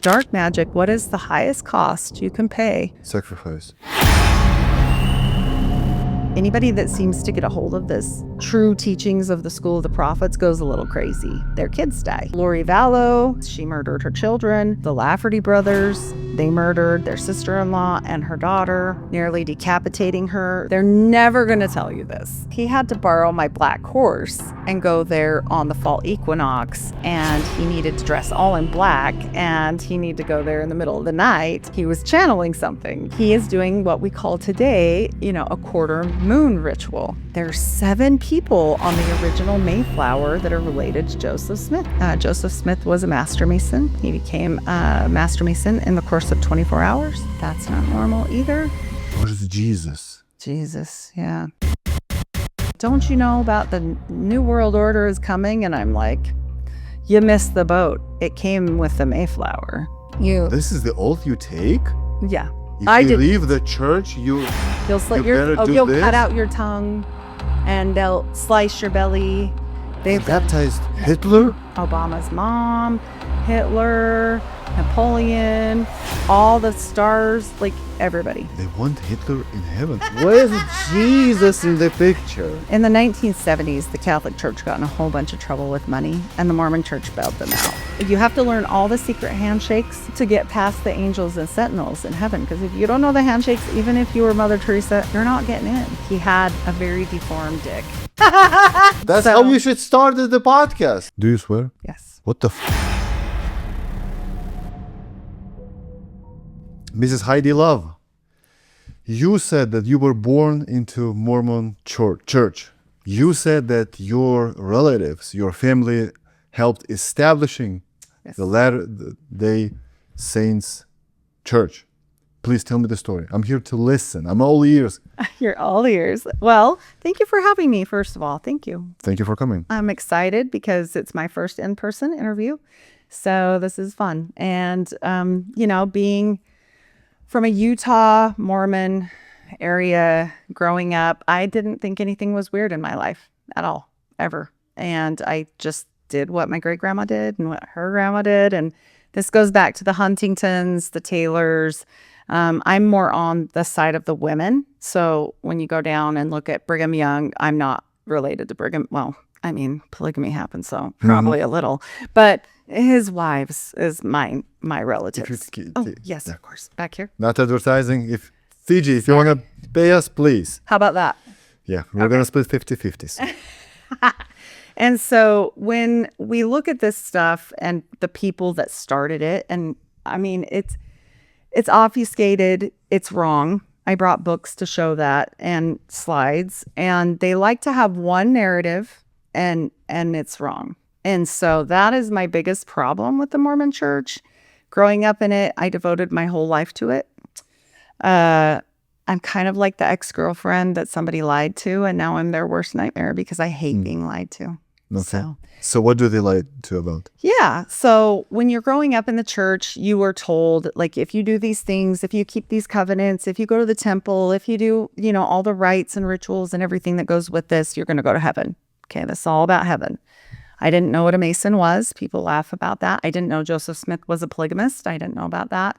Dark magic, what is the highest cost you can pay? Sacrifice. Anybody that seems to get a hold of this true teachings of the School of the Prophets goes a little crazy. Their kids die. Lori Vallow, she murdered her children. The Lafferty brothers, they murdered their sister-in-law and her daughter, nearly decapitating her. They're never going to tell you this. He had to borrow my black horse and go there on the fall equinox, and he needed to dress all in black, and he needed to go there in the middle of the night. He was channeling something. He is doing what we call today, a quarter moon ritual. There's 7 people on the original Mayflower that are related to Joseph Smith. Joseph Smith was a master mason. He became a master mason in the course of 24 hours. That's not normal either. What is Jesus? Jesus, yeah. Don't you know about the New World Order is coming? And I'm like, you missed the boat. It came with the Mayflower. This is the oath you take? Yeah. If you leave the church, you'll cut out your tongue, and they'll slice your belly. They've baptized Hitler, Obama's mom, Hitler, Napoleon, all the stars, like everybody. They want Hitler in heaven. Where's Jesus in the picture? In the 1970s, the Catholic Church got in a whole bunch of trouble with money, and the Mormon Church bailed them out. You have to learn all the secret handshakes to get past the angels and sentinels in heaven, because if you don't know the handshakes, even if you were Mother Teresa, you're not getting in. He had a very deformed dick. That's how you should start the podcast. Do you swear? Yes. What the Mrs. Heidi Love, you said that you were born into Mormon church. You said that your relatives, your family helped establishing the Latter-day Saints church. Please tell me the story. I'm here to listen. I'm all ears. You're all ears. Well, thank you for having me, first of all. Thank you. Thank you for coming. I'm excited because it's my first in-person interview. So this is fun. And, being from a Utah Mormon area growing up, I didn't think anything was weird in my life at all, ever. And I just did what my great-grandma did and what her grandma did. And this goes back to the Huntingtons, the Taylors. I'm more on the side of the women. So when you go down and look at Brigham Young, I'm not related to Brigham. Well, I mean, polygamy happened, so probably a little. But his wives is my relatives. Yes, of course. Back here. Not advertising. If you want to pay us, please. How about that? Yeah, we're going to split 50-50s. And so when we look at this stuff and the people that started it, and I mean, it's obfuscated. It's wrong. I brought books to show that and slides, and they like to have one narrative and it's wrong. And so that is my biggest problem with the Mormon Church. Growing up in it, I devoted my whole life to it. I'm kind of like the ex-girlfriend that somebody lied to, and now I'm their worst nightmare because I hate being lied to. Okay. So what do they lie to about? Yeah. So when you're growing up in the church, you were told, like, if you do these things, if you keep these covenants, if you go to the temple, if you do, all the rites and rituals and everything that goes with this, you're going to go to heaven. Okay. This is all about heaven. I didn't know what a Mason was. People laugh about that. I didn't know Joseph Smith was a polygamist. I didn't know about that.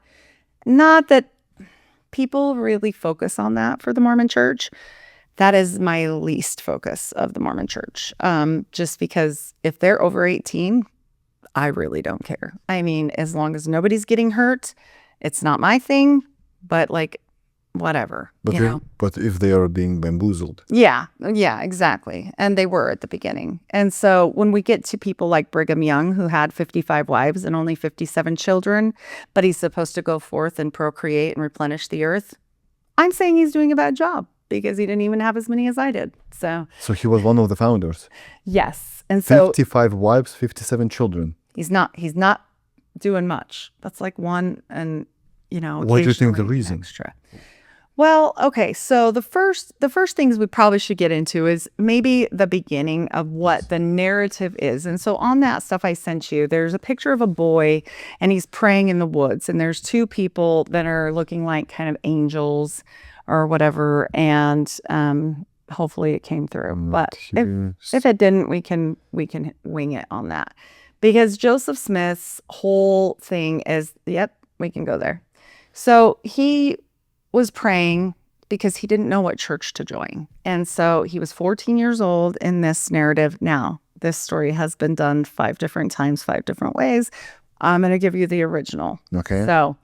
Not that people really focus on that for the Mormon Church. That is my least focus of the Mormon Church. Just because if they're over 18, I really don't care. I mean, as long as nobody's getting hurt, it's not my thing, but whatever. But if they are being bamboozled. Yeah, exactly. And they were at the beginning. And so when we get to people like Brigham Young, who had 55 wives and only 57 children, but he's supposed to go forth and procreate and replenish the earth, I'm saying he's doing a bad job because he didn't even have as many as I did. So he was one of the founders. Yes. And so 55 wives, 57 children. He's not doing much. That's like one and, what do you think the reason? Extra. Well, okay, so the first things we probably should get into is maybe the beginning of what the narrative is. And so on that stuff I sent you, there's a picture of a boy and he's praying in the woods, and there's 2 people that are looking like kind of angels or whatever, and hopefully it came through. But if it didn't, we can wing it on that. Because Joseph Smith's whole thing is, yep, we can go there. So he was praying because he didn't know what church to join. And so he was 14 years old in this narrative. Now, this story has been done 5 different times, 5 different ways. I'm going to give you the original. Okay. So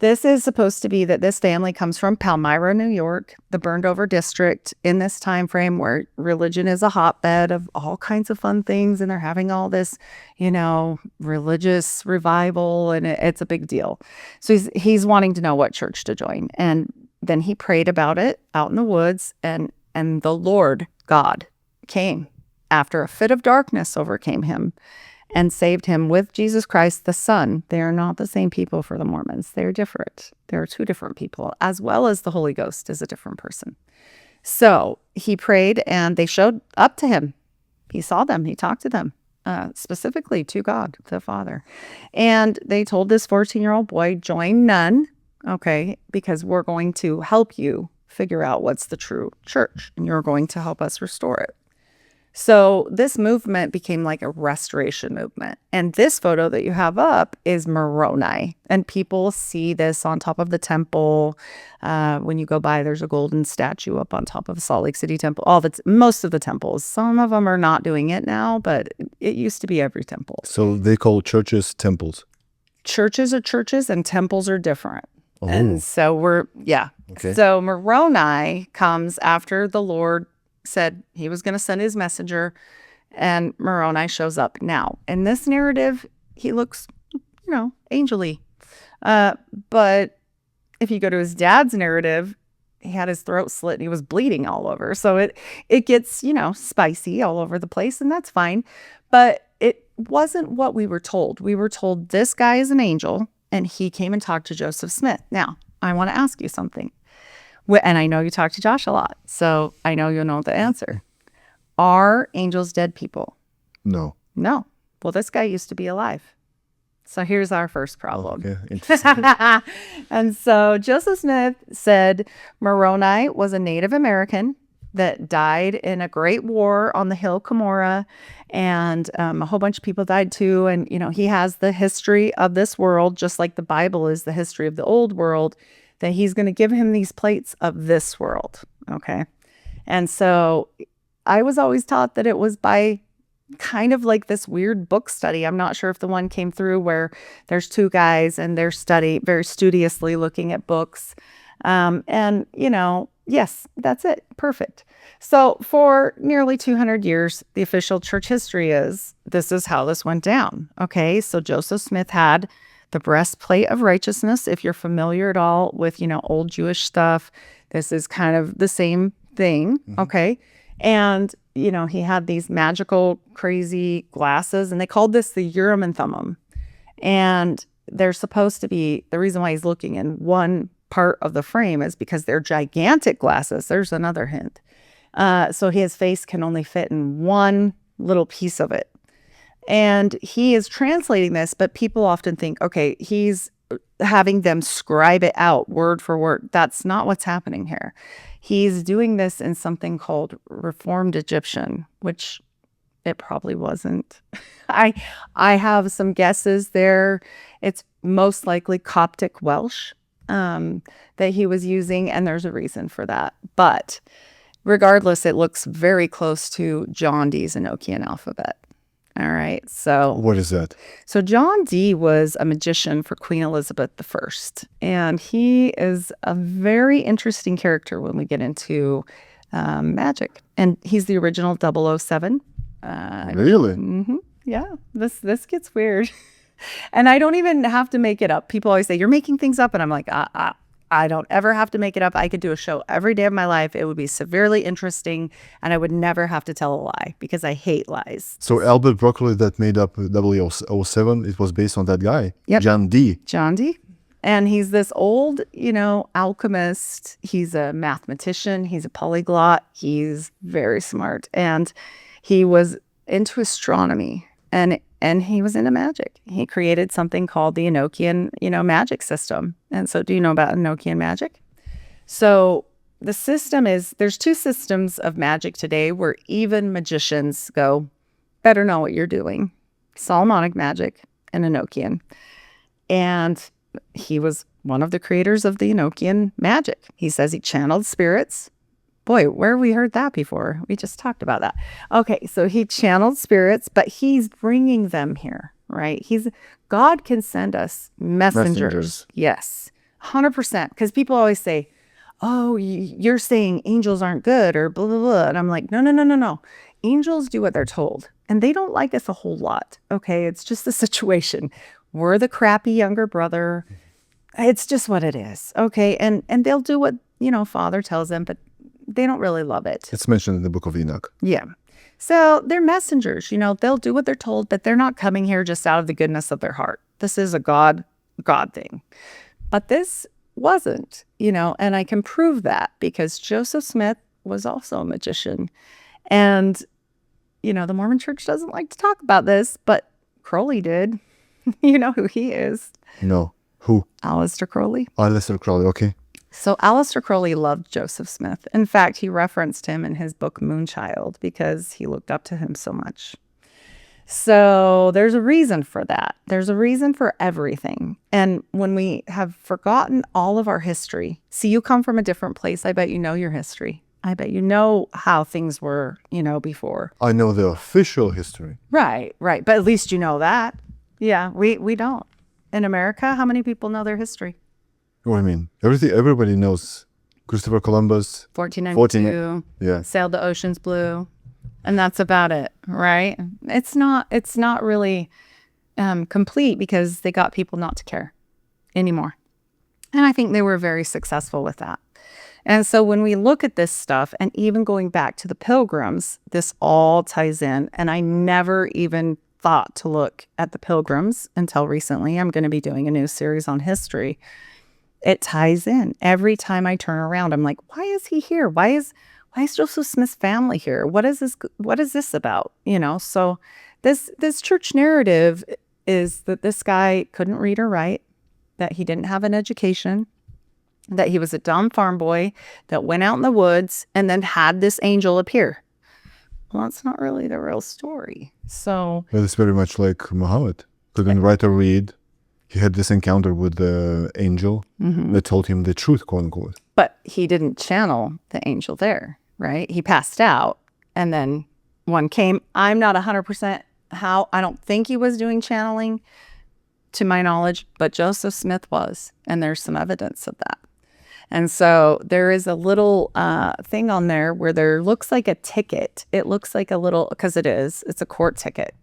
this is supposed to be that this family comes from Palmyra, New York, the burned over district in this time frame where religion is a hotbed of all kinds of fun things. And they're having all this, religious revival, and it's a big deal. So he's wanting to know what church to join. And then he prayed about it out in the woods, and the Lord God came after a fit of darkness overcame him and saved him with Jesus Christ, the Son. They are not the same people for the Mormons. They're different. There are 2 different people, as well as the Holy Ghost is a different person. So he prayed, and they showed up to him. He saw them. He talked to them, specifically to God, the Father. And they told this 14-year-old boy, join none, okay, because we're going to help you figure out what's the true church, and you're going to help us restore it. So this movement became like a restoration movement. And this photo that you have up is Moroni. And people see this on top of the temple. When you go by, there's a golden statue up on top of Salt Lake City Temple. Most of the temples. Some of them are not doing it now, but it used to be every temple. So they call churches temples. Churches are churches and temples are different. Oh. And so Okay. So Moroni comes after the Lord said he was going to send his messenger, and Moroni shows up now. In this narrative, he looks, angel-y. But if you go to his dad's narrative, he had his throat slit and he was bleeding all over. So it gets, spicy all over the place, and that's fine. But it wasn't what we were told. We were told this guy is an angel, and he came and talked to Joseph Smith. Now, I want to ask you something. And I know you talk to Josh a lot, so I know you'll know the answer. Are angels dead people? No. No. Well, this guy used to be alive. So here's our first problem. Okay. Interesting. And so Joseph Smith said Moroni was a Native American that died in a great war on the hill Cumorah, and a whole bunch of people died too. And, he has the history of this world, just like the Bible is the history of the old world, that he's going to give him these plates of this world, okay? And so I was always taught that it was by kind of like this weird book study. I'm not sure if the one came through where there's 2 guys and they're very studiously looking at books. Yes, that's it. Perfect. So for nearly 200 years, the official church history this is how this went down, okay? So Joseph Smith had the breastplate of righteousness. If you're familiar at all with, old Jewish stuff, this is kind of the same thing, okay? And, he had these magical, crazy glasses, and they called this the Urim and Thummim. And they're supposed to be, the reason why he's looking in one part of the frame is because they're gigantic glasses. There's another hint. So his face can only fit in one little piece of it. And he is translating this, but people often think, okay, he's having them scribe it out word for word. That's not what's happening here. He's doing this in something called Reformed Egyptian, which it probably wasn't. I have some guesses there. It's most likely Coptic Welsh that he was using, and there's a reason for that. But regardless, it looks very close to John Dee's Enochian alphabet. All right. So What is that? So John Dee was a magician for Queen Elizabeth I. And he is a very interesting character when we get into magic. And he's the original 007. Really? Yeah. This gets weird. And I don't even have to make it up. People always say, you're making things up. And I'm like, I don't ever have to make it up. I could do a show every day of my life. It would be severely interesting, and I would never have to tell a lie because I hate lies. So Albert Broccoli that made up 007, it was based on that guy. Yep. John Dee. John Dee. And he's this old, alchemist. He's a mathematician. He's a polyglot. He's very smart. And he was into astronomy, and he was into magic. He created something called the Enochian, magic system. And so do you know about Enochian magic? So the system is, there's 2 systems of magic today where even magicians go, better know what you're doing. Solomonic magic, and Enochian. And he was one of the creators of the Enochian magic. He says he channeled spirits. Boy, where have we heard that before? We just talked about that. Okay, so he channeled spirits, but he's bringing them here, right? God can send us messengers. Yes, 100%. Because people always say, oh, you're saying angels aren't good or blah, blah, blah. And I'm like, no. Angels do what they're told. And they don't like us a whole lot. Okay, it's just the situation. We're the crappy younger brother. It's just what it is. Okay, and they'll do what, Father tells them, but they don't really love it. It's mentioned in the book of Enoch. Yeah. So they're messengers, they'll do what they're told, but they're not coming here just out of the goodness of their heart. This is a God thing. But this wasn't, and I can prove that because Joseph Smith was also a magician. And, the Mormon Church doesn't like to talk about this, but Crowley did. You know who he is? No. Who? Aleister Crowley. Aleister Crowley, okay. So Aleister Crowley loved Joseph Smith. In fact, he referenced him in his book Moonchild because he looked up to him so much. So there's a reason for that. There's a reason for everything. And when we have forgotten all of our history, see, you come from a different place. I bet you know your history. I bet you know how things were, before. I know the official history. Right. But at least you know that. Yeah, we don't. In America, how many people know their history? What do you mean? Everybody knows Christopher Columbus. 1492. Yeah. Sailed the oceans blue. And that's about it, right? It's not really complete because they got people not to care anymore. And I think they were very successful with that. And so when we look at this stuff, and even going back to the Pilgrims, this all ties in. And I never even thought to look at the Pilgrims until recently. I'm going to be doing a new series on history. It ties in. Every time I turn around, I'm like, why is he here? Why is Joseph Smith's family here? What is this about? So this church narrative is that this guy couldn't read or write, that he didn't have an education, that he was a dumb farm boy that went out in the woods and then had this angel appear. Well, that's not really the real story. So But it's very much like Muhammad. Couldn't write or read. He had this encounter with the angel that told him the truth, quote unquote. But he didn't channel the angel there, right? He passed out and then one came. I'm not 100% how. I don't think he was doing channeling to my knowledge, but Joseph Smith was. And there's some evidence of that. And so there is a little thing on there where there looks like a ticket. It looks like a little, because it's a court ticket.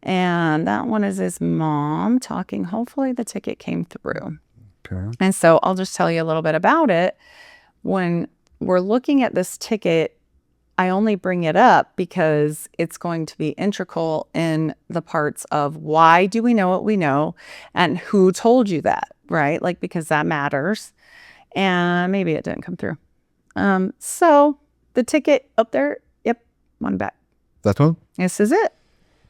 And that one is his mom talking. Hopefully the ticket came through. Okay. And so I'll just tell you a little bit about it. When we're looking at this ticket, I only bring it up because it's going to be integral in the parts of why do we know what we know and who told you that, right? Like, because that matters. And maybe it didn't come through. So the ticket up there, yep, one back. That one? This is it.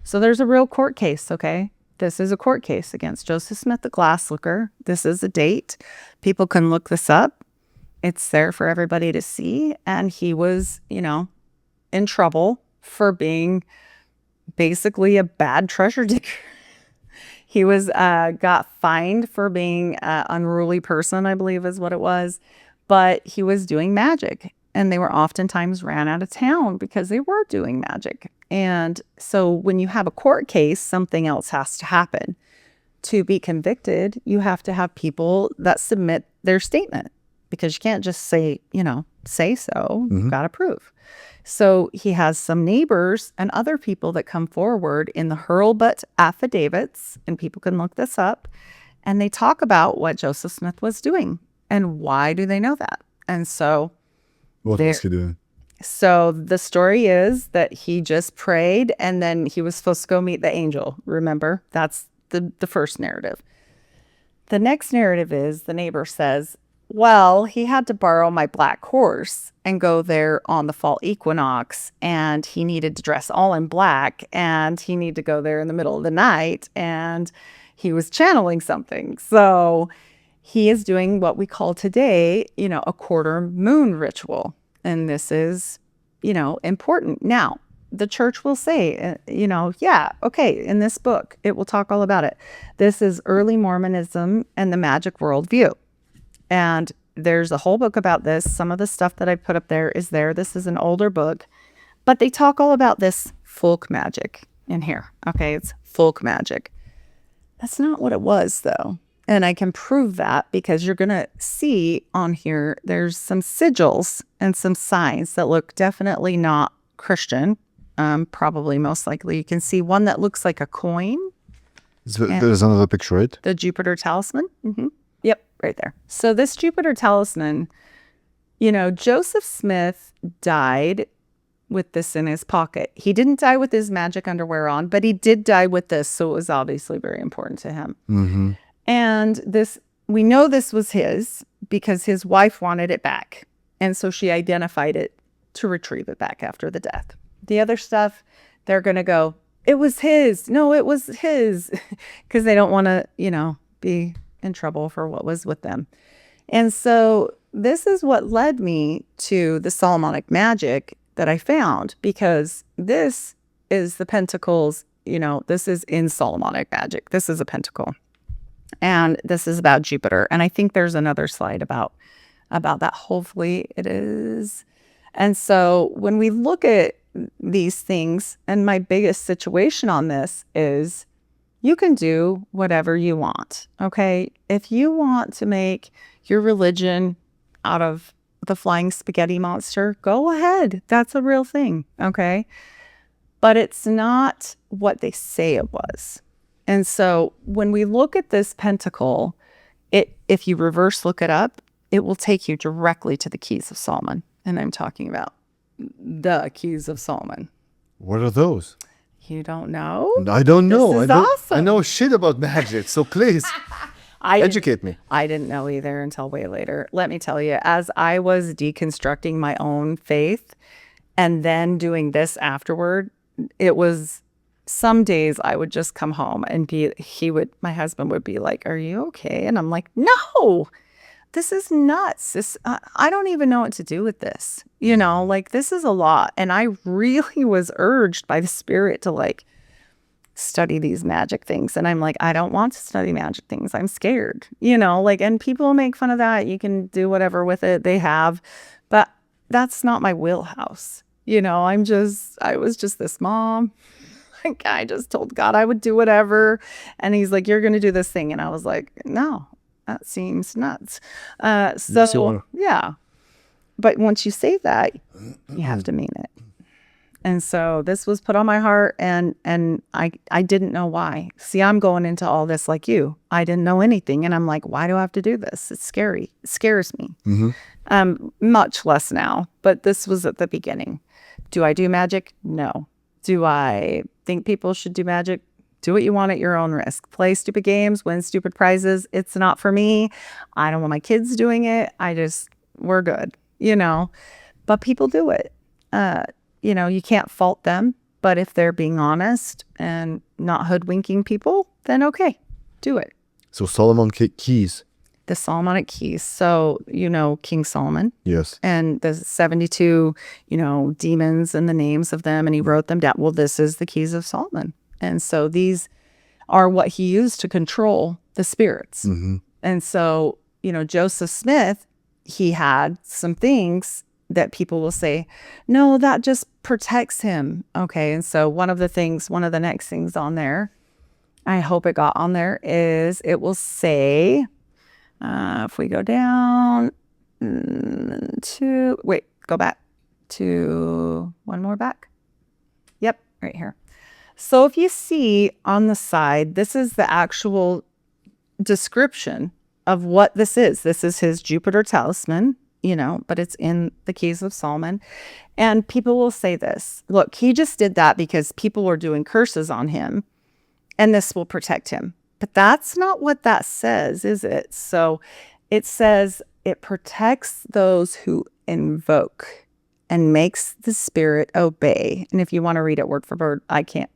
So there's a real court case, okay? This is a court case against Joseph Smith, the glass looker. This is a date. People can look this up. It's there for everybody to see. And he was, in trouble for being basically a bad treasure digger. He was got fined for being an unruly person, I believe is what it was. But he was doing magic. And they were oftentimes ran out of town because they were doing magic. And so when you have a court case, something else has to happen. To be convicted, you have to have people that submit their statement. Because you can't just say, say so. You've got to prove. So he has some neighbors and other people that come forward in the Hurlbut affidavits, and people can look this up, and they talk about what Joseph Smith was doing and why do they know that. And so what was he doing? So the story is that he just prayed and then he was supposed to go meet the angel. Remember, that's the first narrative. The next narrative is the neighbor says, well, he had to borrow my black horse and go there on the fall equinox, and he needed to dress all in black, and he needed to go there in the middle of the night, and he was channeling something. So he is doing what we call today, a quarter moon ritual. And this is, important. Now, the church will say, yeah, okay, in this book, it will talk all about it. This is early Mormonism and the magic worldview. And there's a whole book about this. Some of the stuff that I put up there is there. This is an older book, but they talk all about this folk magic in here. Okay, it's folk magic. That's not what it was, though. And I can prove that because you're going to see on here, there's some sigils and some signs that look definitely not Christian. Probably most likely. You can see one that looks like a coin. There's another picture, right? The Jupiter talisman. Mm-hmm. Yep, right there. So this Jupiter talisman, Joseph Smith died with this in his pocket. He didn't die with his magic underwear on, but he did die with this. So it was obviously very important to him. Mm-hmm. And we know this was his because his wife wanted it back. And so she identified it to retrieve it back after the death. The other stuff, they're going to go, it was his. No, it was his. Because they don't want to, be in trouble for what was with them. And so this is what led me to the Solomonic magic that I found, because this is the pentacles, this is in Solomonic magic. This is a pentacle. And this is about Jupiter. And I think there's another slide about that. Hopefully it is. And so when we look at these things, and my biggest situation on this is you can do whatever you want. Okay. If you want to make your religion out of the flying spaghetti monster, go ahead. That's a real thing. Okay. But it's not what they say it was. And so when we look at this pentacle, if you reverse look it up, it will take you directly to the Keys of Solomon. And I'm talking about the Keys of Solomon. What are those? You don't know? I don't know. This is awesome. I know shit about magic, so please educate me. I didn't know either until way later. Let me tell you, as I was deconstructing my own faith and then doing this afterward, it was some days I would just come home and my husband would be like, are you okay? And I'm like, no, this is nuts. I don't even know what to do with this. This is a lot. And I really was urged by the Spirit to study these magic things. And I'm like, I don't want to study magic things. I'm scared, and people make fun of that. You can do whatever with it. They have, but that's not my wheelhouse. I was just this mom. I just told God I would do whatever. And he's like, you're going to do this thing. And I was like, no, that seems nuts. Yeah. But once you say that, you have to mean it. And so this was put on my heart, and I didn't know why. See, I'm going into all this like you. I didn't know anything. And I'm like, why do I have to do this? It's scary. It scares me. Mm-hmm. Much less now. But this was at the beginning. Do I do magic? No. Do I think people should do magic? Do what you want at your own risk. Play stupid games, win stupid prizes. It's not for me. I don't want my kids doing it. We're good, But people do it. You can't fault them. But if they're being honest and not hoodwinking people, then okay, do it. So Solomon keys. The Solomonic keys. So, King Solomon. Yes. And the 72, demons and the names of them, and he wrote them down. Well, this is the Keys of Solomon. And so these are what he used to control the spirits. Mm-hmm. And so, Joseph Smith, he had some things that people will say, no, that just protects him. Okay. And so one of the next things on there, I hope it got on there, is it will say, if we go down go back to one more back. Yep, right here. So if you see on the side, this is the actual description of what this is. This is his Jupiter talisman, but it's in the Keys of Solomon. And people will say this, look, he just did that because people were doing curses on him, and this will protect him. But that's not what that says, is it? So it says it protects those who invoke and makes the spirit obey. And if you want to read it word for word, I can't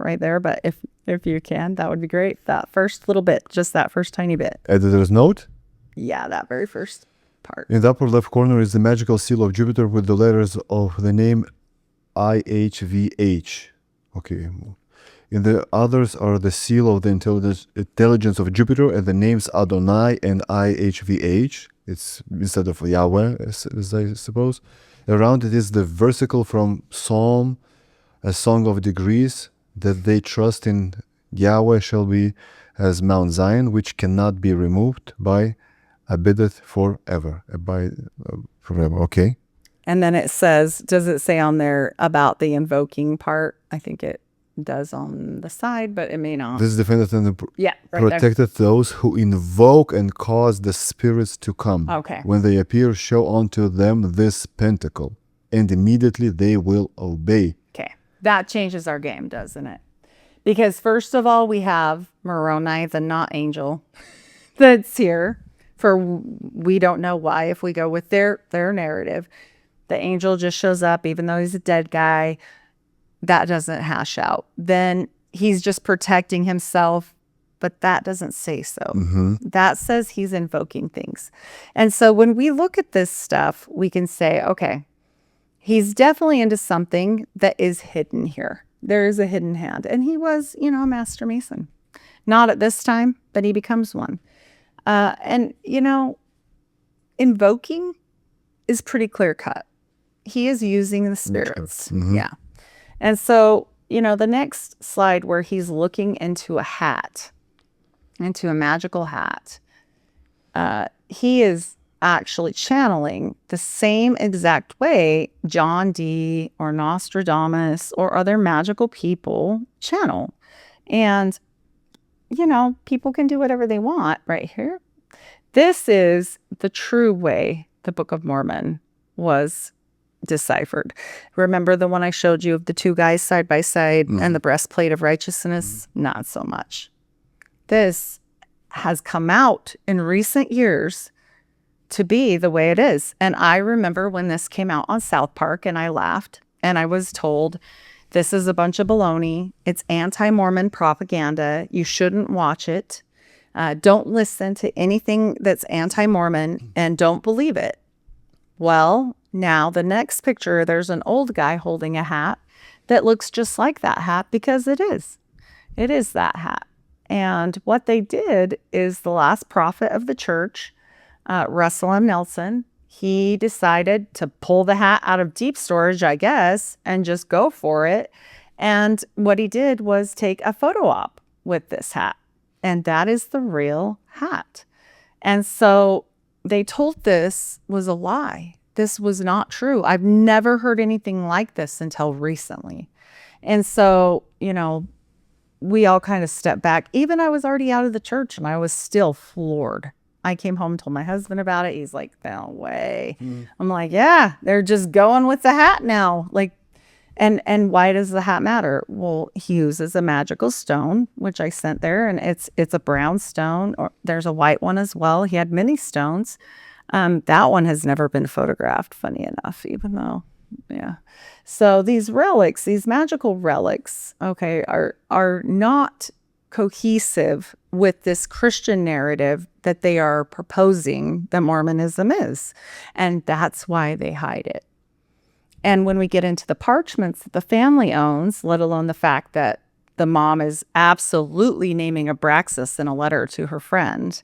right there, but if you can, that would be great. That first little bit, just that first tiny bit. Editor's note? Yeah, that very first part. In the upper left corner is the magical seal of Jupiter with the letters of the name IHVH. Okay. In the others are the seal of the intelligence of Jupiter, and the names Adonai and IHVH. It's instead of Yahweh, as I suppose. Around it is the versicle from Psalm, a song of degrees, that they trust in Yahweh shall be as Mount Zion, which cannot be removed by abideth forever. Forever, okay. And then it says, does it say on there about the invoking part? I think it does on the side, but it may not. This is defended and Yeah, right protected those who invoke and cause the spirits to come. Okay. When they appear, show unto them this pentacle, and immediately they will obey. Okay. That changes our game, doesn't it? Because first of all, we have Moroni, the not angel, that's here. For we don't know why, if we go with their narrative. The angel just shows up, even though he's a dead guy. That doesn't hash out. Then he's just protecting himself, but that doesn't say so. Mm-hmm. That says he's invoking things. And so when we look at this stuff, we can say, okay, he's definitely into something that is hidden here. There is a hidden hand. And he was, a master mason. Not at this time, but he becomes one. And invoking is pretty clear cut. He is using the spirits. Mm-hmm. Yeah. And so, the next slide where he's looking into a hat, into a magical hat, he is actually channeling the same exact way John Dee or Nostradamus or other magical people channel. And, people can do whatever they want right here. This is the true way the Book of Mormon was deciphered. Remember the one I showed you of the two guys side by side and the breastplate of righteousness? Not so much. This has come out in recent years to be the way it is. And I remember when this came out on South Park and I laughed and I was told, this is a bunch of baloney. It's anti-Mormon propaganda. You shouldn't watch it. Don't listen to anything that's anti-Mormon and don't believe it. Well, now the next picture, there's an old guy holding a hat that looks just like that hat because it is. It is that hat. And what they did is the last prophet of the church, Russell M. Nelson, he decided to pull the hat out of deep storage, I guess, and just go for it. And what he did was take a photo op with this hat. And that is the real hat. And so they told this was a lie. This was not true. I've never heard anything like this until recently. And so, we all kind of stepped back. Even I was already out of the church and I was still floored. I came home and told my husband about it. He's like, no way. I'm like, yeah, they're just going with the hat now. Like, and why does the hat matter? Well, Hughes is a magical stone, which I sent there, and it's a brown stone. Or there's a white one as well. He had many stones. That one has never been photographed, funny enough, even though, yeah. So these relics, these magical relics, okay, are not cohesive with this Christian narrative that they are proposing that Mormonism is. And that's why they hide it. And when we get into the parchments that the family owns, let alone the fact that the mom is absolutely naming Abraxas in a letter to her friend,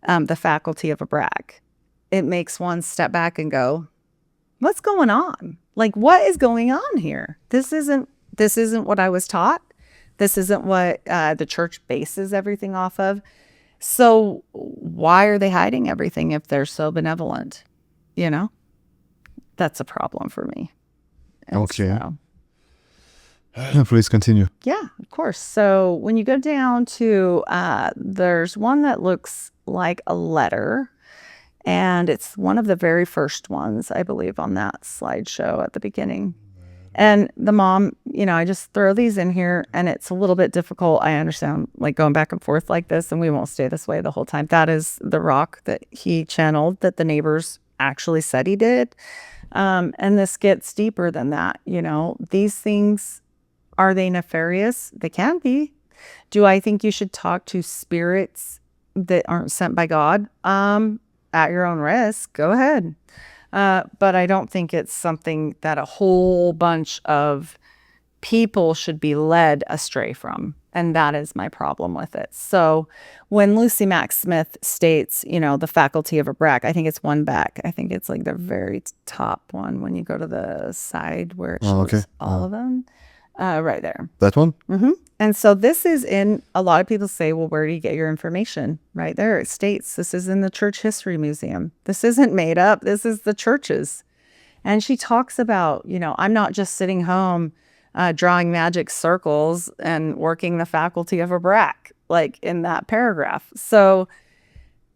the faculty of Abrac, it makes one step back and go, what's going on? Like, what is going on here? This isn't what I was taught. This isn't what the church bases everything off of. So why are they hiding everything if they're so benevolent? That's a problem for me. And okay. So, please continue. Yeah, of course. So when you go down to, there's one that looks like a letter. And it's one of the very first ones, I believe, on that slideshow at the beginning. And the mom, I just throw these in here and it's a little bit difficult. I understand, like, going back and forth like this, and we won't stay this way the whole time. That is the rock that he channeled that the neighbors actually said he did. And this gets deeper than that. These things, are they nefarious? They can be. Do I think you should talk to spirits that aren't sent by God? At your own risk, go ahead. But I don't think it's something that a whole bunch of people should be led astray from. And that is my problem with it. So when Lucy Mack Smith states, the faculty of a brack, I think it's one back. I think it's like the very top one when you go to the side where it shows all of them. Right there. That one? Mm-hmm. And so this is in, a lot of people say, well, where do you get your information? Right there. It states this is in the Church History Museum. This isn't made up. This is the church's. And she talks about, I'm not just sitting home drawing magic circles and working the faculty of a brack, like in that paragraph. So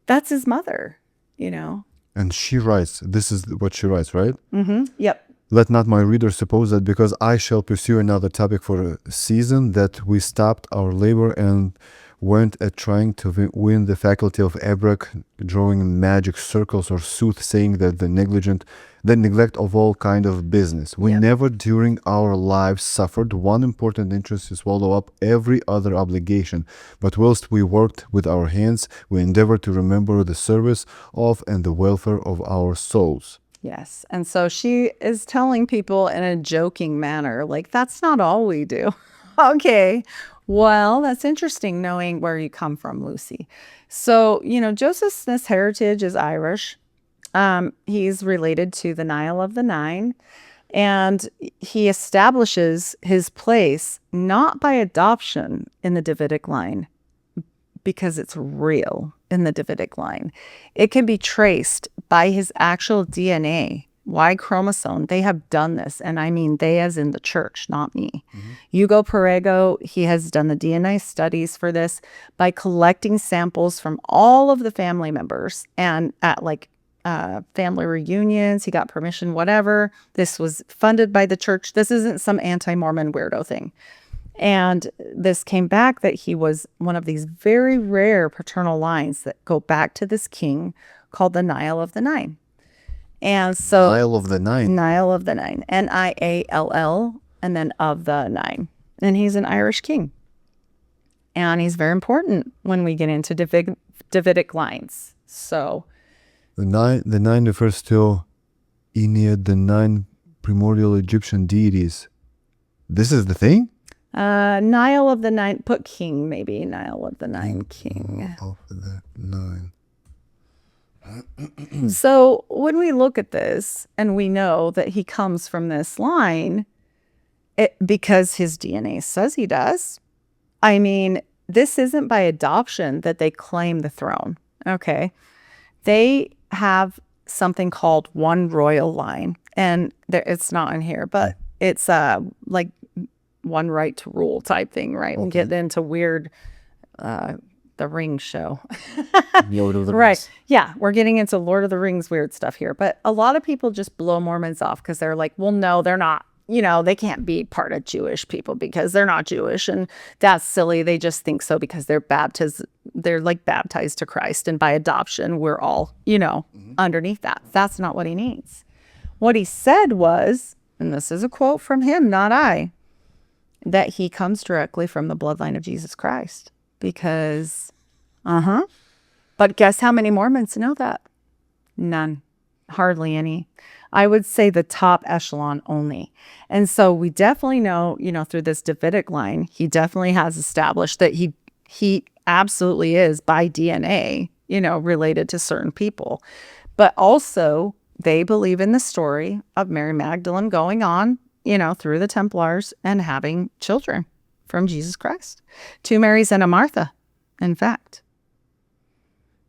that's his mother, And she writes, this is what she writes, right? Mm-hmm. Yep. Let not my reader suppose that because I shall pursue another topic for a season that we stopped our labor and went at trying to win the faculty of Abrac, drawing magic circles or soothsaying that the neglect of all kind of business. We never during our lives suffered one important interest to swallow up every other obligation, but whilst we worked with our hands, we endeavored to remember the service of and the welfare of our souls. Yes. And so she is telling people in a joking manner, like, that's not all we do. Okay. Well, that's interesting knowing where you come from, Lucy. So, Joseph Smith's heritage is Irish. He's related to the Nile of the Nine, and he establishes his place not by adoption in the Davidic line, because it's real in the Davidic line. It can be traced by his actual DNA, Y chromosome. They have done this, and I mean they as in the church, not me. Mm-hmm. Hugo Perego, he has done the DNA studies for this by collecting samples from all of the family members, and at family reunions, he got permission, whatever. This was funded by the church. This isn't some anti-Mormon weirdo thing. And this came back that he was one of these very rare paternal lines that go back to this king called the Nile of the Nine. And so Nile of the Nine. Nile of the Nine. Niall, and then of the Nine. And he's an Irish king. And he's very important when we get into Davidic lines. So the nine refers to Ennead, the 9 primordial Egyptian deities. This is the thing? Nile of the Nine, put king maybe, Nile of the Nine, king. Of the Nine. So when we look at this and we know that he comes from this line, because his DNA says he does, I mean, this isn't by adoption that they claim the throne, okay? They have something called one royal line, and it's not in here, but it's like one right to rule type thing, right? We'll get into weird, the Rings show. Lord of the Right. Rings. Yeah, we're getting into Lord of the Rings weird stuff here. But a lot of people just blow Mormons off because they're like, well, no, they're not. They can't be part of Jewish people because they're not Jewish. And that's silly. They just think so because they're baptized. They're like baptized to Christ. And by adoption, we're all, underneath that. That's not what he needs. What he said was, and this is a quote from him, not I, that he comes directly from the bloodline of Jesus Christ. Because, but guess how many Mormons know that? None. Hardly any. I would say the top echelon only. And so we definitely know, through this Davidic line, he definitely has established that he absolutely is by DNA, related to certain people. But also they believe in the story of Mary Magdalene going on, through the Templars and having children from Jesus Christ. 2 Marys and a Martha, in fact.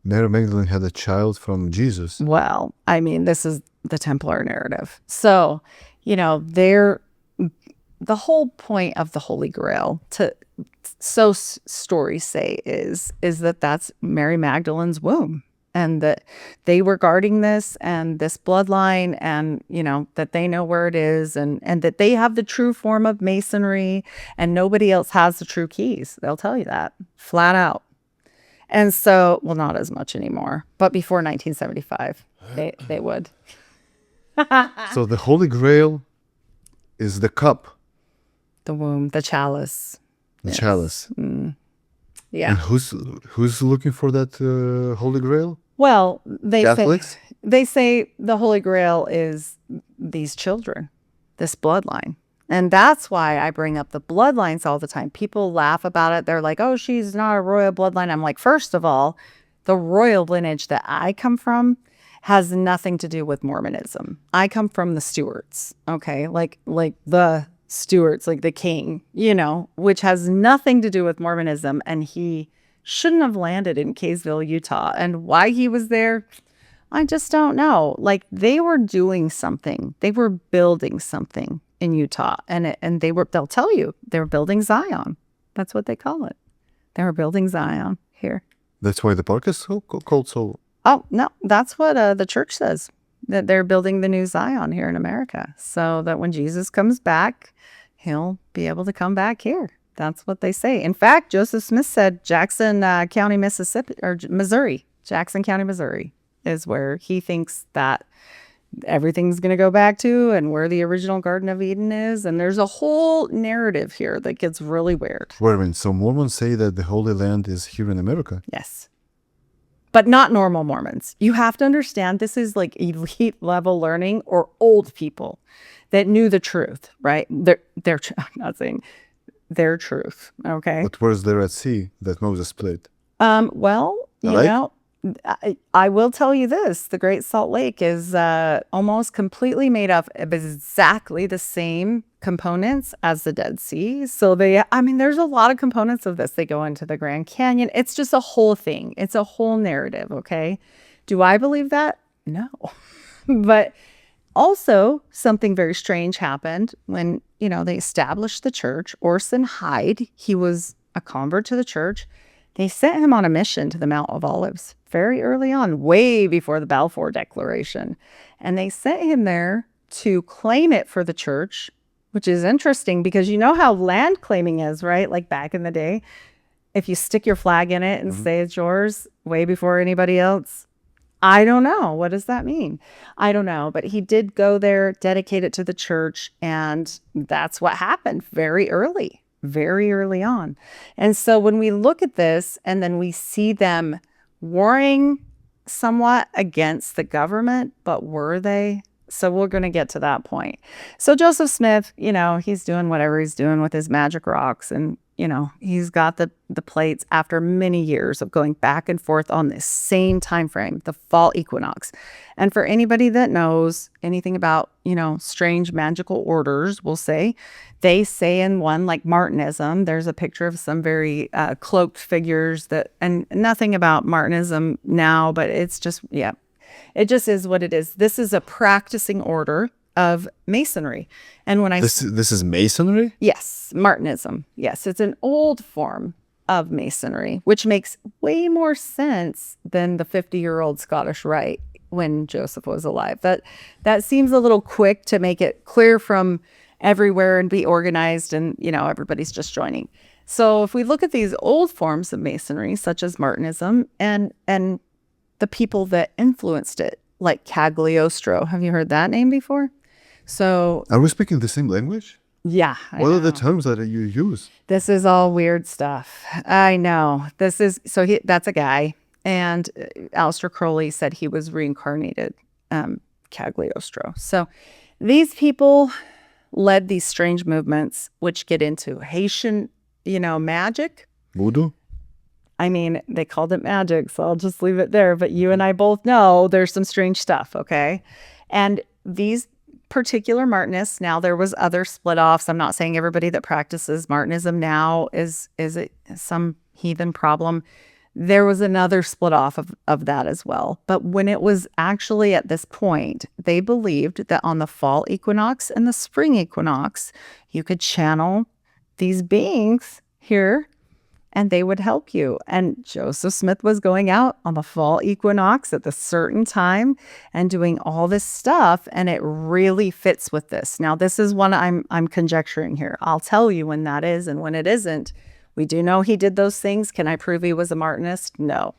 Mary Magdalene had a child from Jesus. Well, I mean, this is the Templar narrative. So, the whole point of the Holy Grail, stories say, is that that's Mary Magdalene's womb. And that they were guarding this and this bloodline, and, that they know where it is, and that they have the true form of masonry, and nobody else has the true keys. They'll tell you that flat out. And so, well, not as much anymore, but before 1975, they would. So the Holy Grail is the cup. The womb, the chalice. The chalice. Yeah. And who's looking for that Holy Grail? Well, they Catholics? they say the Holy Grail is these children, this bloodline. And that's why I bring up the bloodlines all the time. People laugh about it. They're like, oh, she's not a royal bloodline. I'm like, first of all, the royal lineage that I come from has nothing to do with Mormonism. I come from the Stuarts, okay? Like the Stuarts, like the king, which has nothing to do with Mormonism. And he shouldn't have landed in Kaysville, Utah. And why he was there, I just don't know. Like, they were doing something. They were building something in Utah. And they'll tell you, they were building Zion. That's what they call it. They were building Zion here. That's why the park is so called so. Oh, no, that's what the church says, that they're building the new Zion here in America, so that when Jesus comes back, he'll be able to come back here. That's what they say. In fact, Joseph Smith said Jackson County, Mississippi, or Missouri, Jackson County, Missouri, is where he thinks that everything's going to go back to, and where the original Garden of Eden is. And there's a whole narrative here that gets really weird. Wait a minute. So Mormons say that the Holy Land is here in America? Yes. But not normal Mormons. You have to understand, this is like elite level learning, or old people that knew the truth, right? I'm not saying their truth, okay? But where's the Red Sea that Moses split? Well, I will tell you this. The Great Salt Lake is almost completely made up of exactly the same components as the Dead Sea. So there's a lot of components of this. They go into the Grand Canyon. It's just a whole thing. It's a whole narrative, okay? Do I believe that? No. But also, something very strange happened when, they established the church. Orson Hyde, he was a convert to the church. They sent him on a mission to the Mount of Olives very early on, way before the Balfour Declaration. And they sent him there to claim it for the church, which is interesting because you know how land claiming is, right? Like back in the day, if you stick your flag in it and say it's yours way before anybody else. I don't know. What does that mean? I don't know. But he did go there, dedicate it to the church. And that's what happened very early on. And so when we look at this and then we see them warring somewhat against the government, but were they? So we're going to get to that point. So Joseph Smith, he's doing whatever he's doing with his magic rocks, and he's got the plates after many years of going back and forth on this same time frame, the fall equinox. And for anybody that knows anything about, strange magical orders, they say in one, like Martinism, there's a picture of some very cloaked figures and nothing about Martinism now, but it's just, it just is what it is. This is a practicing order of Masonry. And when this is Masonry? Yes, Martinism. Yes, it's an old form of Masonry, which makes way more sense than the 50-year-old Scottish Rite when Joseph was alive. That seems a little quick to make it clear from everywhere and be organized, and everybody's just joining. So if we look at these old forms of Masonry, such as Martinism, and the people that influenced it, like Cagliostro, have you heard that name before? So are we speaking the same language? Yeah. What are the terms that you use? This is all weird stuff. I know. That's a guy. And Aleister Crowley said he was reincarnated, Cagliostro. So these people led these strange movements, which get into Haitian, magic. Voodoo? I mean, they called it magic, so I'll just leave it there. But you and I both know there's some strange stuff, okay? And these particular Martinists, now there was other split-offs. I'm not saying everybody that practices Martinism now is some heathen problem. There was another split-off of that as well. But when it was actually at this point, they believed that on the fall equinox and the spring equinox, you could channel these beings here and they would help you. And Joseph Smith was going out on the fall equinox at the certain time and doing all this stuff, and it really fits with this. Now, this is one I'm conjecturing here. I'll tell you when that is and when it isn't. We do know he did those things. Can I prove he was a Martinist? No.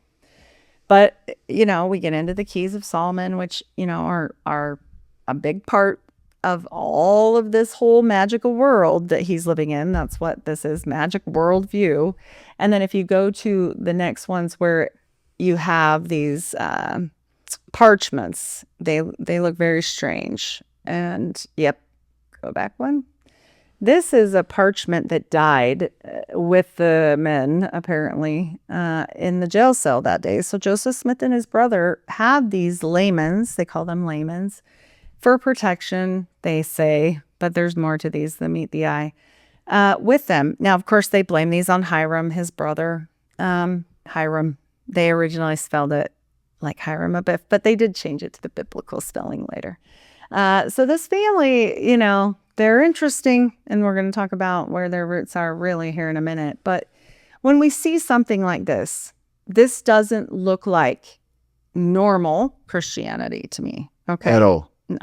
But, we get into the Keys of Solomon, which, are a big part of all of this whole magical world that he's living in. That's what this is, magic worldview. And then if you go to the next ones where you have these parchments. They look very strange. And yep, go back one. This is a parchment that died with the men, apparently, in the jail cell that day. So Joseph Smith and his brother had these lamens, they call them lamens, for protection, they say, but there's more to these than meet the eye, with them. Now, of course, they blame these on Hiram, his brother. Hiram, they originally spelled it like Hiram Abiff, but they did change it to the biblical spelling later. So this family, you know, they're interesting, and we're going to talk about where their roots are really here in a minute. But when we see something like this doesn't look like normal Christianity to me. Okay. At all. No,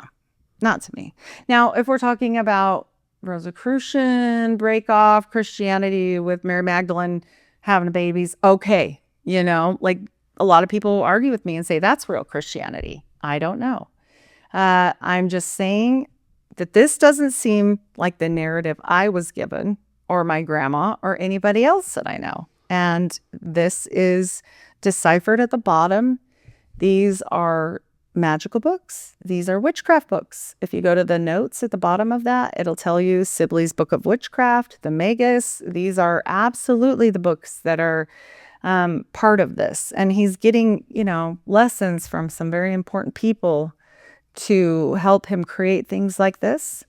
not to me. Now, if we're talking about Rosicrucian, break-off Christianity with Mary Magdalene having babies, okay. You know, like a lot of people argue with me and say that's real Christianity. I don't know. I'm just saying that this doesn't seem like the narrative I was given or my grandma or anybody else that I know. And this is deciphered at the bottom. These are magical books. These are witchcraft books. If you go to the notes at the bottom of that, it'll tell you Sibley's Book of Witchcraft, the Magus. These are absolutely the books that are part of this. And he's getting, you know, lessons from some very important people to help him create things like this,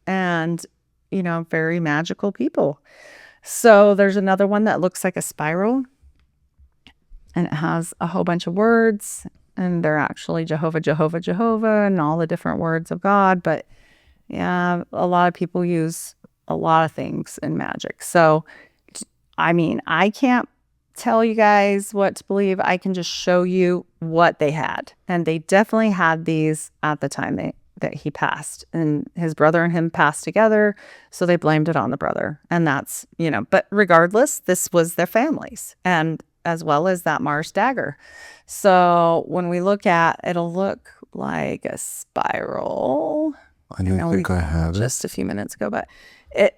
and, you know, very magical people. So there's another one that looks like a spiral, and it has a whole bunch of words, and they're actually Jehovah, Jehovah, Jehovah, and all the different words of God. But yeah, a lot of people use a lot of things in magic. So, I mean, I can't tell you guys what to believe. I can just show you what they had. And they definitely had these at the time that he passed. And his brother and him passed together, so they blamed it on the brother. And that's, you know, but regardless, this was their families, and as well as that Mars dagger. So when we look at, it'll look like a spiral. I don't think I have it. Just a few minutes ago, but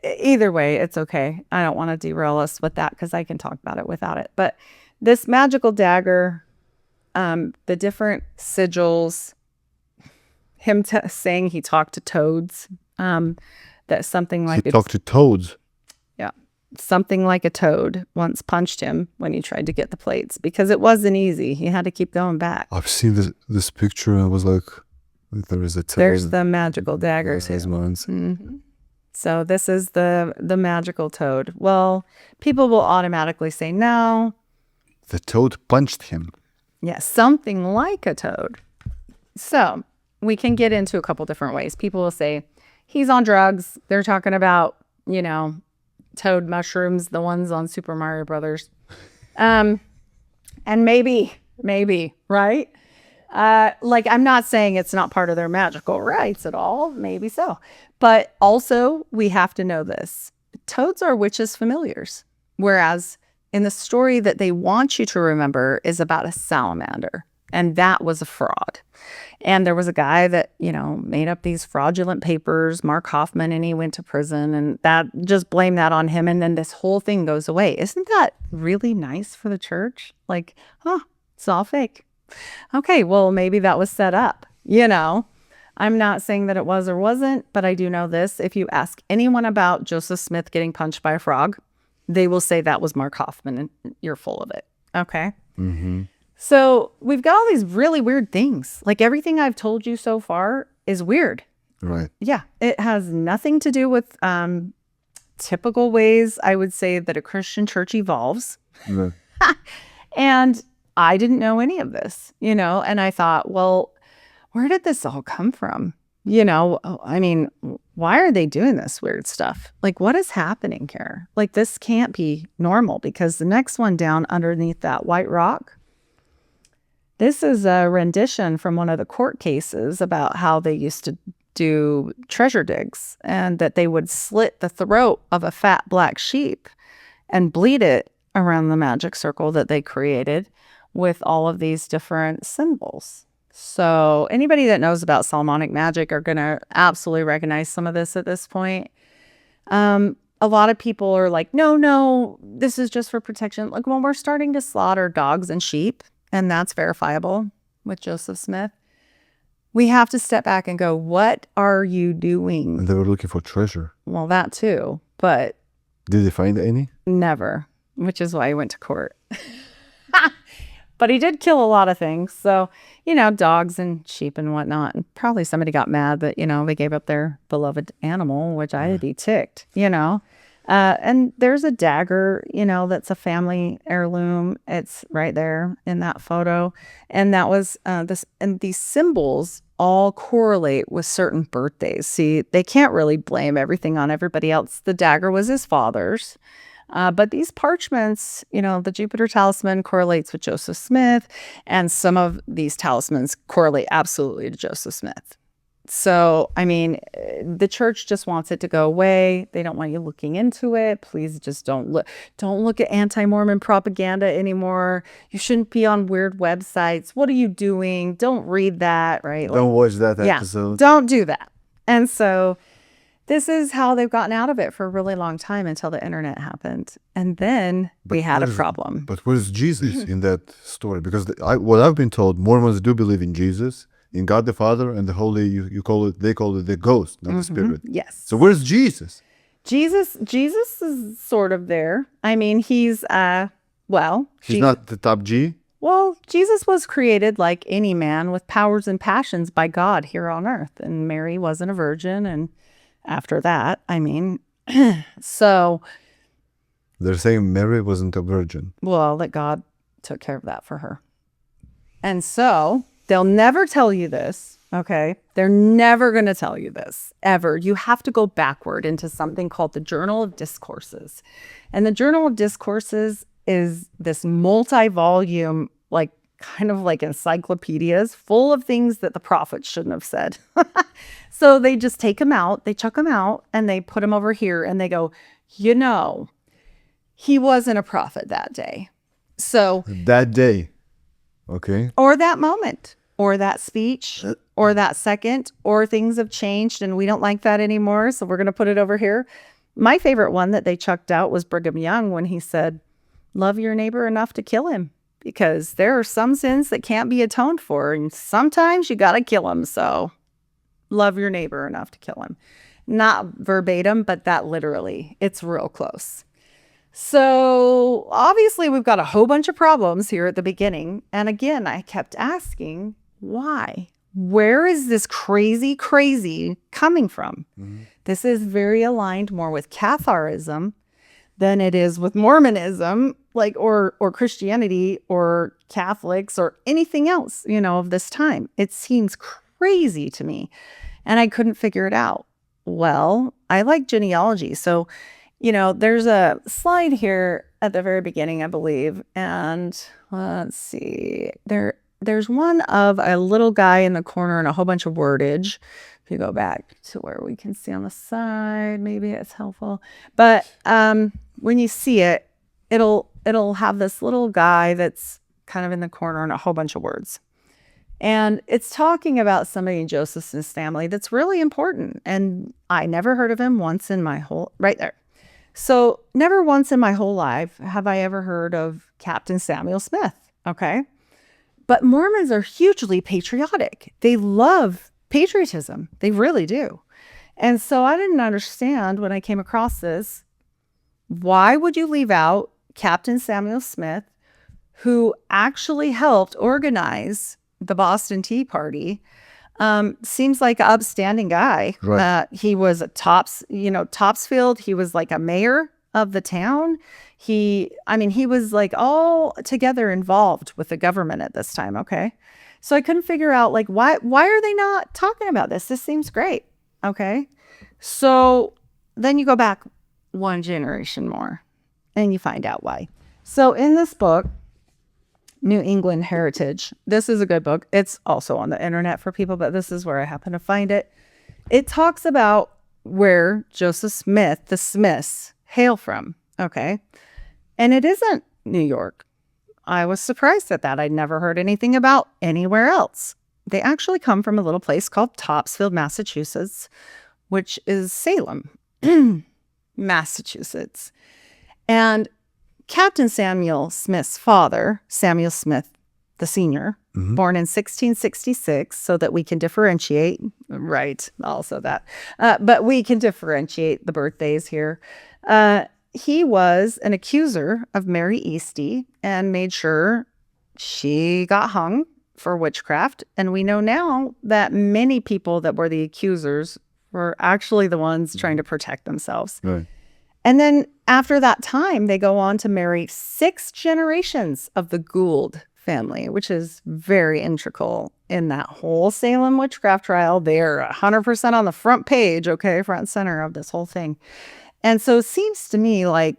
either way, it's okay. I don't want to derail us with that because I can talk about it without it. But this magical dagger, the different sigils, him saying he talked to toads, that something like He talked to toads. Yeah, something like a toad once punched him when he tried to get the plates, because it wasn't easy. He had to keep going back. I've seen this picture, and I was like, there is a toad. There's the magical daggers here. Ones. Mm-hmm. So this is the magical toad. Well, people will automatically say no. The toad punched him. Yes, something like a toad. So we can get into a couple different ways. People will say he's on drugs. They're talking about, you know, toad mushrooms, the ones on Super Mario Brothers. And maybe, right? Like, I'm not saying it's not part of their magical rites at all. Maybe so. But also, we have to know this. Toads are witches' familiars. Whereas in the story that they want you to remember is about a salamander. And that was a fraud. And there was a guy that, you know, made up these fraudulent papers, Mark Hoffman, and he went to prison. And that, just blame that on him. And then this whole thing goes away. Isn't that really nice for the church? Like, it's all fake. Okay, well, maybe that was set up, you know. I'm not saying that it was or wasn't, but I do know this. If you ask anyone about Joseph Smith getting punched by a frog, they will say that was Mark Hoffman, and you're full of it. Okay? Mm-hmm. So we've got all these really weird things. Like, everything I've told you so far is weird. Right. Yeah. It has nothing to do with typical ways, I would say, that a Christian church evolves. Right. And I didn't know any of this, you know, and I thought, well, where did this all come from? You know, I mean, why are they doing this weird stuff? Like, what is happening here? Like, this can't be normal, because the next one down underneath that white rock, this is a rendition from one of the court cases about how they used to do treasure digs, and that they would slit the throat of a fat black sheep and bleed it around the magic circle that they created with all of these different symbols. So anybody that knows about Solomonic magic are going to absolutely recognize some of this at this point. A lot of people are like, no, this is just for protection. Like, when we're starting to slaughter dogs and sheep, and that's verifiable. with Joseph Smith, we have to step back and go, what are you doing? And they were looking for treasure. Well, that too, but Did they find any? never, which is why he went to court. But he did kill a lot of things. So, dogs and sheep and whatnot. And probably somebody got mad that, they gave up their beloved animal, which I'd be ticked, And there's a dagger, that's a family heirloom. It's right there in that photo. And that was and these symbols all correlate with certain birthdays. See, they can't really blame everything on everybody else. The dagger was his father's. But these parchments, the Jupiter talisman correlates with Joseph Smith, and some of these talismans correlate absolutely to Joseph Smith. So, the church just wants it to go away. They don't want you looking into it. Please just don't look at anti-Mormon propaganda anymore. You shouldn't be on weird websites. What are you doing? Don't read that, right? Don't watch that episode. Don't do that. And so this is how they've gotten out of it for a really long time until the internet happened. And then we had a problem. But where's Jesus in that story? Because what I've been told, Mormons do believe in Jesus, in God the Father, and the Holy, they call it the ghost, not the spirit. Yes. So where's Jesus? Jesus is sort of there. He's, He's not the top G? Well, Jesus was created like any man with powers and passions by God here on earth. And Mary wasn't a virgin. And after that, so. They're saying Mary wasn't a virgin. Well, that God took care of that for her. And so they'll never tell you this, okay? They're never going to tell you this, ever. You have to go backward into something called the Journal of Discourses. And the Journal of Discourses is this multi-volume, kind of like encyclopedias full of things that the prophets shouldn't have said. So they just take them out, they chuck them out, and they put them over here, and they go, he wasn't a prophet that day. So that day, okay. Or that moment, or that speech, or that second, or things have changed and we don't like that anymore, so we're going to put it over here. My favorite one that they chucked out was Brigham Young when he said, love your neighbor enough to kill him, because there are some sins that can't be atoned for, and sometimes you got to kill him. So love your neighbor enough to kill him. Not verbatim, but that literally, it's real close. So obviously we've got a whole bunch of problems here at the beginning. And again, I kept asking, why? Where is this crazy coming from? Mm-hmm. This is very aligned more with Catharism than it is with Mormonism, or Christianity or Catholics or anything else, of this time. It seems crazy to me. And I couldn't figure it out. Well, I like genealogy. So, there's a slide here at the very beginning, I believe. And let's see, there's one of a little guy in the corner and a whole bunch of wordage. If you go back to where we can see on the side, maybe it's helpful. But when you see it, it'll have this little guy that's kind of in the corner and a whole bunch of words. And it's talking about somebody in Joseph's family that's really important. And I never heard of him once in my whole, right there. So never once in my whole life have I ever heard of Captain Samuel Smith, okay? But Mormons are hugely patriotic. They love patriotism. They really do. And so I didn't understand when I came across this, why would you leave out Captain Samuel Smith, who actually helped organize the Boston Tea Party? Seems like an upstanding guy. Right. He was at Topsfield. He was like a mayor of the town. He was like all together involved with the government at this time. Okay. So I couldn't figure out why are they not talking about this? This seems great. Okay. So then you go back one generation more and you find out why. So in this book, New England Heritage, this is a good book. It's also on the internet for people, but this is where I happen to find it. It talks about where Joseph Smith, the Smiths, hail from. Okay. And it isn't New York. I was surprised at that. I'd never heard anything about anywhere else. They actually come from a little place called Topsfield, Massachusetts, which is Salem, Massachusetts. And Captain Samuel Smith's father, Samuel Smith the senior, born in 1666, so that we can differentiate. Right, also that. But we can differentiate the birthdays here. He was an accuser of Mary Easty and made sure she got hung for witchcraft. And we know now that many people that were the accusers were actually the ones trying to protect themselves. Right. And then after that time, they go on to marry 6 generations of the Gould family, which is very integral in that whole Salem witchcraft trial. They're 100% on the front page, okay, front and center of this whole thing. And so it seems to me like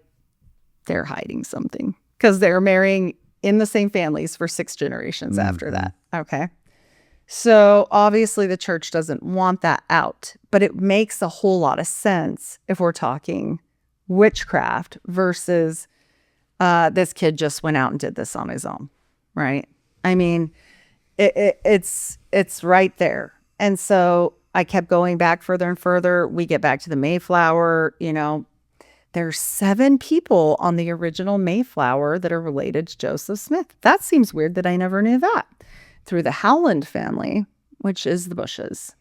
they're hiding something because they're marrying in the same families for 6 generations after that, okay? So obviously the church doesn't want that out, but it makes a whole lot of sense if we're talking witchcraft versus this kid just went out and did this on his own, right? I mean, it's right there. And so I kept going back further and further. We get back to the Mayflower, there's 7 people on the original Mayflower that are related to Joseph Smith. That seems weird that I never knew that. Through the Howland family, which is the Bushes.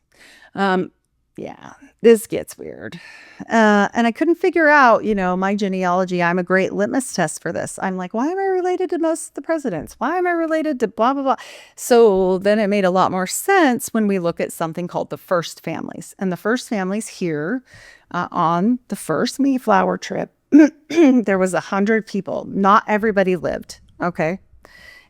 Yeah, this gets weird. And I couldn't figure out, my genealogy. I'm a great litmus test for this. I'm like, why am I related to most of the presidents? Why am I related to blah, blah, blah? So then it made a lot more sense when we look at something called the first families. And the first families here on the first Mayflower trip, there was 100 people. Not everybody lived, okay?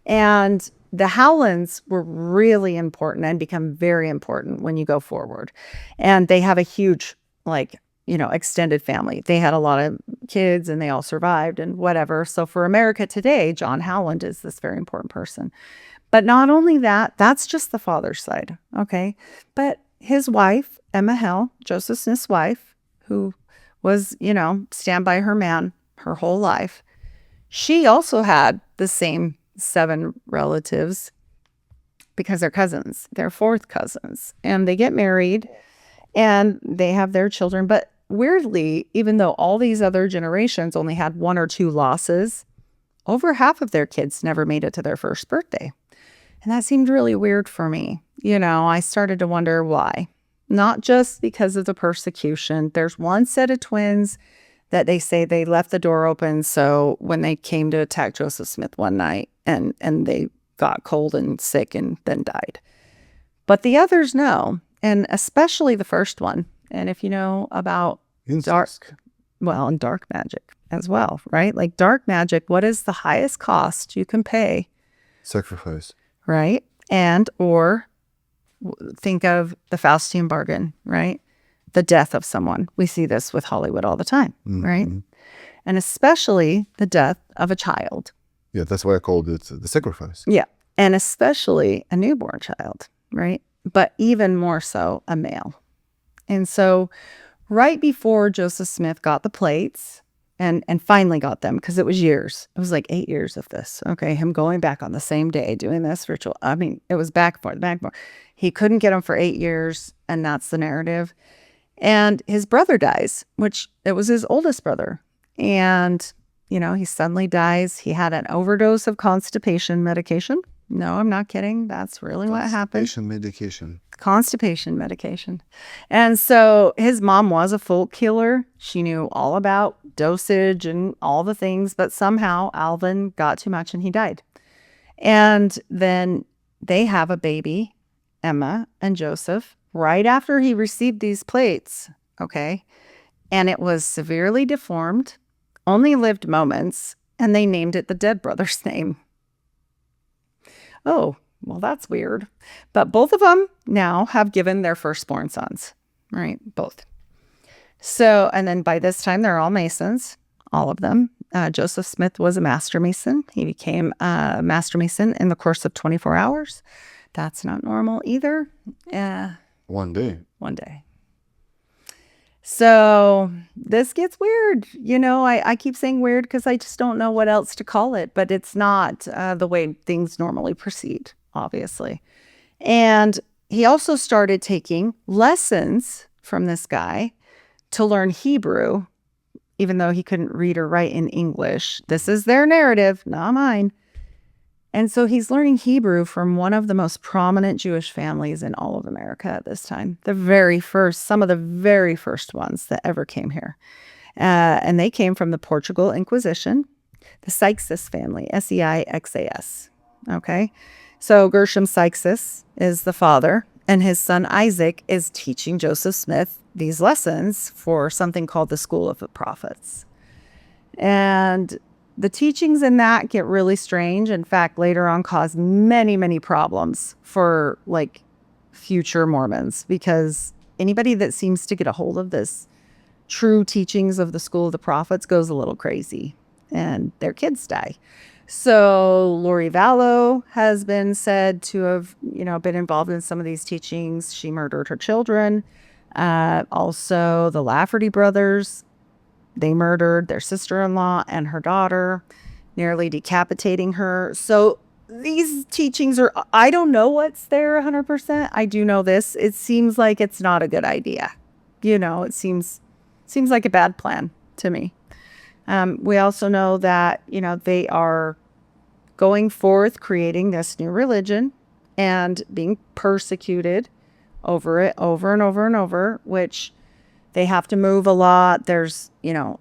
And the Howlands were really important and become very important when you go forward. And they have a huge, extended family. They had a lot of kids and they all survived and whatever. So for America today, John Howland is this very important person. But not only that, that's just the father's side, okay? But his wife, Emma Hill, Joseph Smith's wife, who was, stand by her man her whole life, she also had the same 7 relatives because they're cousins. They're 4th cousins. And they get married and they have their children. But weirdly, even though all these other generations only had 1 or 2 losses, over half of their kids never made it to their first birthday. And that seemed really weird for me. I started to wonder why. Not just because of the persecution. There's one set of twins that they say they left the door open. So when they came to attack Joseph Smith one night and they got cold and sick and then died. But the others no, and especially the first one. And if you know about dark magic as well, right? Like dark magic, what is the highest cost you can pay? Sacrifice. Right? And or think of the Faustian bargain, right? The death of someone. We see this with Hollywood all the time, right? And especially the death of a child. Yeah, that's why I called it the sacrifice. Yeah, and especially a newborn child, right? But even more so, a male. And so right before Joseph Smith got the plates and finally got them, because it was years. It was like 8 years of this, okay? Him going back on the same day, doing this ritual. I mean, it was back and forth. He couldn't get them for 8 years, and that's the narrative. And his brother dies, which it was his oldest brother. And, he suddenly dies. He had an overdose of constipation medication. No, I'm not kidding. That's really what happened. Constipation medication. And so his mom was a folk healer. She knew all about dosage and all the things, but somehow Alvin got too much and he died. And then they have a baby, Emma and Joseph, right after he received these plates, okay? And it was severely deformed, only lived moments, and they named it the dead brother's name. Oh, well, that's weird. But both of them now have given their firstborn sons, right? Both. So, and then by this time, they're all Masons, all of them. Joseph Smith was a master Mason. He became a master Mason in the course of 24 hours. That's not normal either. One day. So this gets weird. I keep saying weird because I just don't know what else to call it, but it's not the way things normally proceed, obviously. And he also started taking lessons from this guy to learn Hebrew, even though he couldn't read or write in English. This is their narrative, not mine. And so he's learning Hebrew from one of the most prominent Jewish families in all of America at this time. Some of the very first ones that ever came here. And they came from the Portugal Inquisition, the Seixas family, Seixas. Okay. So Gershom Seixas is the father, and his son Isaac is teaching Joseph Smith these lessons for something called the School of the Prophets. And the teachings in that get really strange. In fact, later on cause many, many problems for like future Mormons, because anybody that seems to get a hold of this true teachings of the School of the Prophets goes a little crazy and their kids die. So Lori Vallow has been said to have, been involved in some of these teachings. She murdered her children. Also, the Lafferty brothers, they murdered their sister-in-law and her daughter, nearly decapitating her. So these teachings I don't know what's there 100%. I do know this. It seems like it's not a good idea. It seems like a bad plan to me. We also know that, they are going forth, creating this new religion and being persecuted over it over and over and over, which they have to move a lot. There's,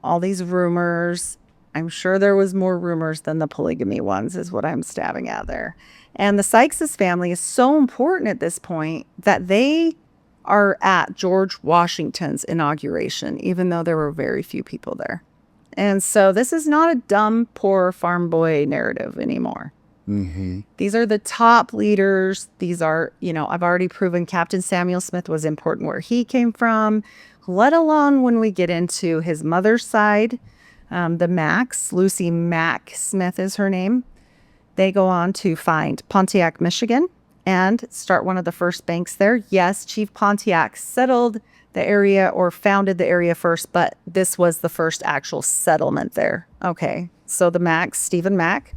all these rumors. I'm sure there was more rumors than the polygamy ones is what I'm stabbing at there. And the Seixas family is so important at this point that they are at George Washington's inauguration, even though there were very few people there. And so this is not a dumb, poor farm boy narrative anymore. Mm-hmm. These are the top leaders. These are, I've already proven Captain Samuel Smith was important where he came from, let alone when we get into his mother's side, the Macks. Lucy Mack Smith is her name. They go on to find Pontiac, Michigan, and start one of the first banks there. Yes, Chief Pontiac settled the area or founded the area first, but this was the first actual settlement there. Okay, so the Macks, Stephen Mack,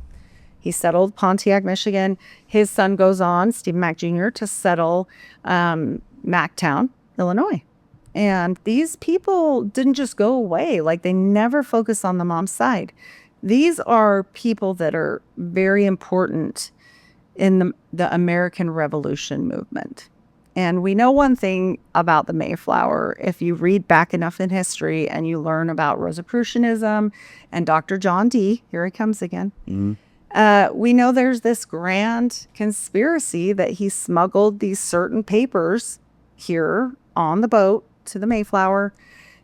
he settled Pontiac, Michigan. His son goes on, Stephen Mack Jr., to settle Mactown, Illinois. And these people didn't just go away. Like, they never focus on the mom's side. These are people that are very important in the American Revolution movement. And we know one thing about the Mayflower. If you read back enough in history and you learn about Rosicrucianism and Dr. John Dee, here he comes again, we know there's this grand conspiracy that he smuggled these certain papers here on the boat to the Mayflower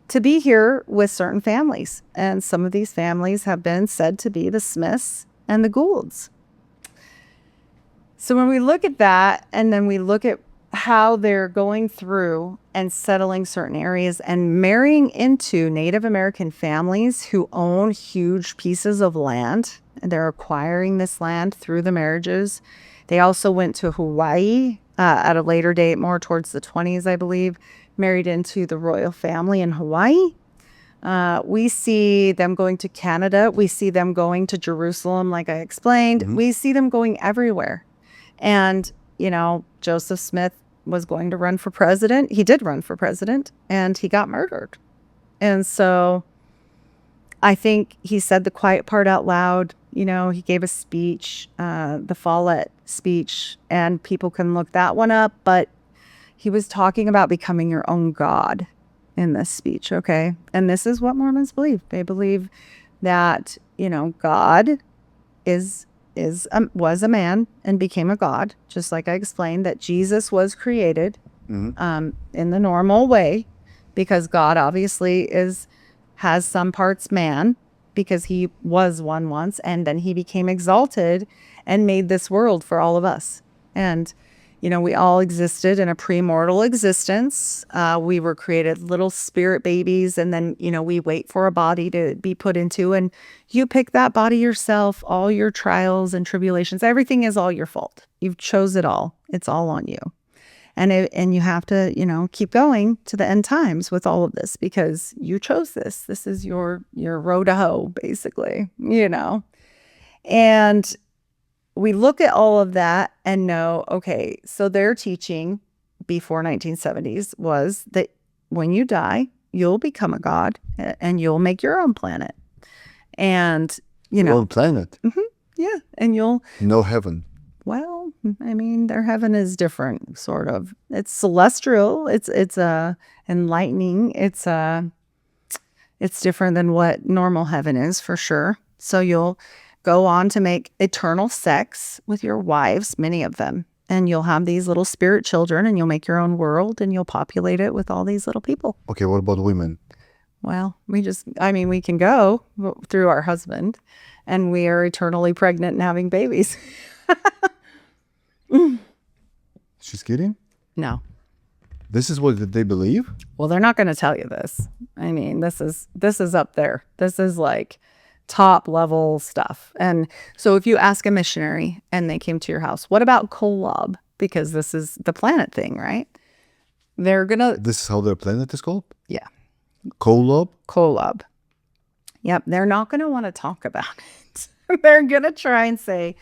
to be here with certain families. And some of these families have been said to be the Smiths and the Goulds. So when we look at that, and then we look at how they're going through and settling certain areas and marrying into Native American families who own huge pieces of land, and they're acquiring this land through the marriages. They also went to Hawaii at a later date, more towards the 20s, I believe, married into the royal family in Hawaii. We see them going to Canada. We see them going to Jerusalem, like I explained. Mm-hmm. We see them going everywhere. And, Joseph Smith was going to run for president. He did run for president, and he got murdered. And so I think he said the quiet part out loud. He gave a speech, the Follett speech, and people can look that one up. But he was talking about becoming your own God in this speech, okay? And this is what Mormons believe. They believe that, God was a man and became a God, just like I explained, that Jesus was created in the normal way, because God obviously has some parts man, because he was one once, and then he became exalted and made this world for all of us. And we all existed in a premortal existence. We were created little spirit babies, and then, we wait for a body to be put into, and you pick that body yourself. All your trials and tribulations, everything is all your fault. You've chose it all. It's all on you. And you have to, keep going to the end times with all of this, because you chose this. This is your road to hoe, basically, And we look at all of that and know, okay, so their teaching before 1970s was that when you die, you'll become a god and you'll make your own planet. And, Your own planet? Mm-hmm, Yeah. And you'll, No heaven. well, I mean, their heaven is different, sort of. It's celestial. It's enlightening. It's different than what normal heaven is, for sure. So you'll go on to make eternal sex with your wives, many of them. And you'll have these little spirit children, and you'll make your own world, and you'll populate it with all these little people. Okay, what about women? Well, we can go through our husband, and we are eternally pregnant and having babies. She's kidding? No. This is what they believe? Well, they're not going to tell you this. I mean, this is up there. This is like top level stuff. And so if you ask a missionary and they came to your house, what about Kolob? Because this is the planet thing, right? They're going to... This is how their planet is called? Yeah. Kolob? Kolob. Yep. They're not going to want to talk about it. They're going to try and say,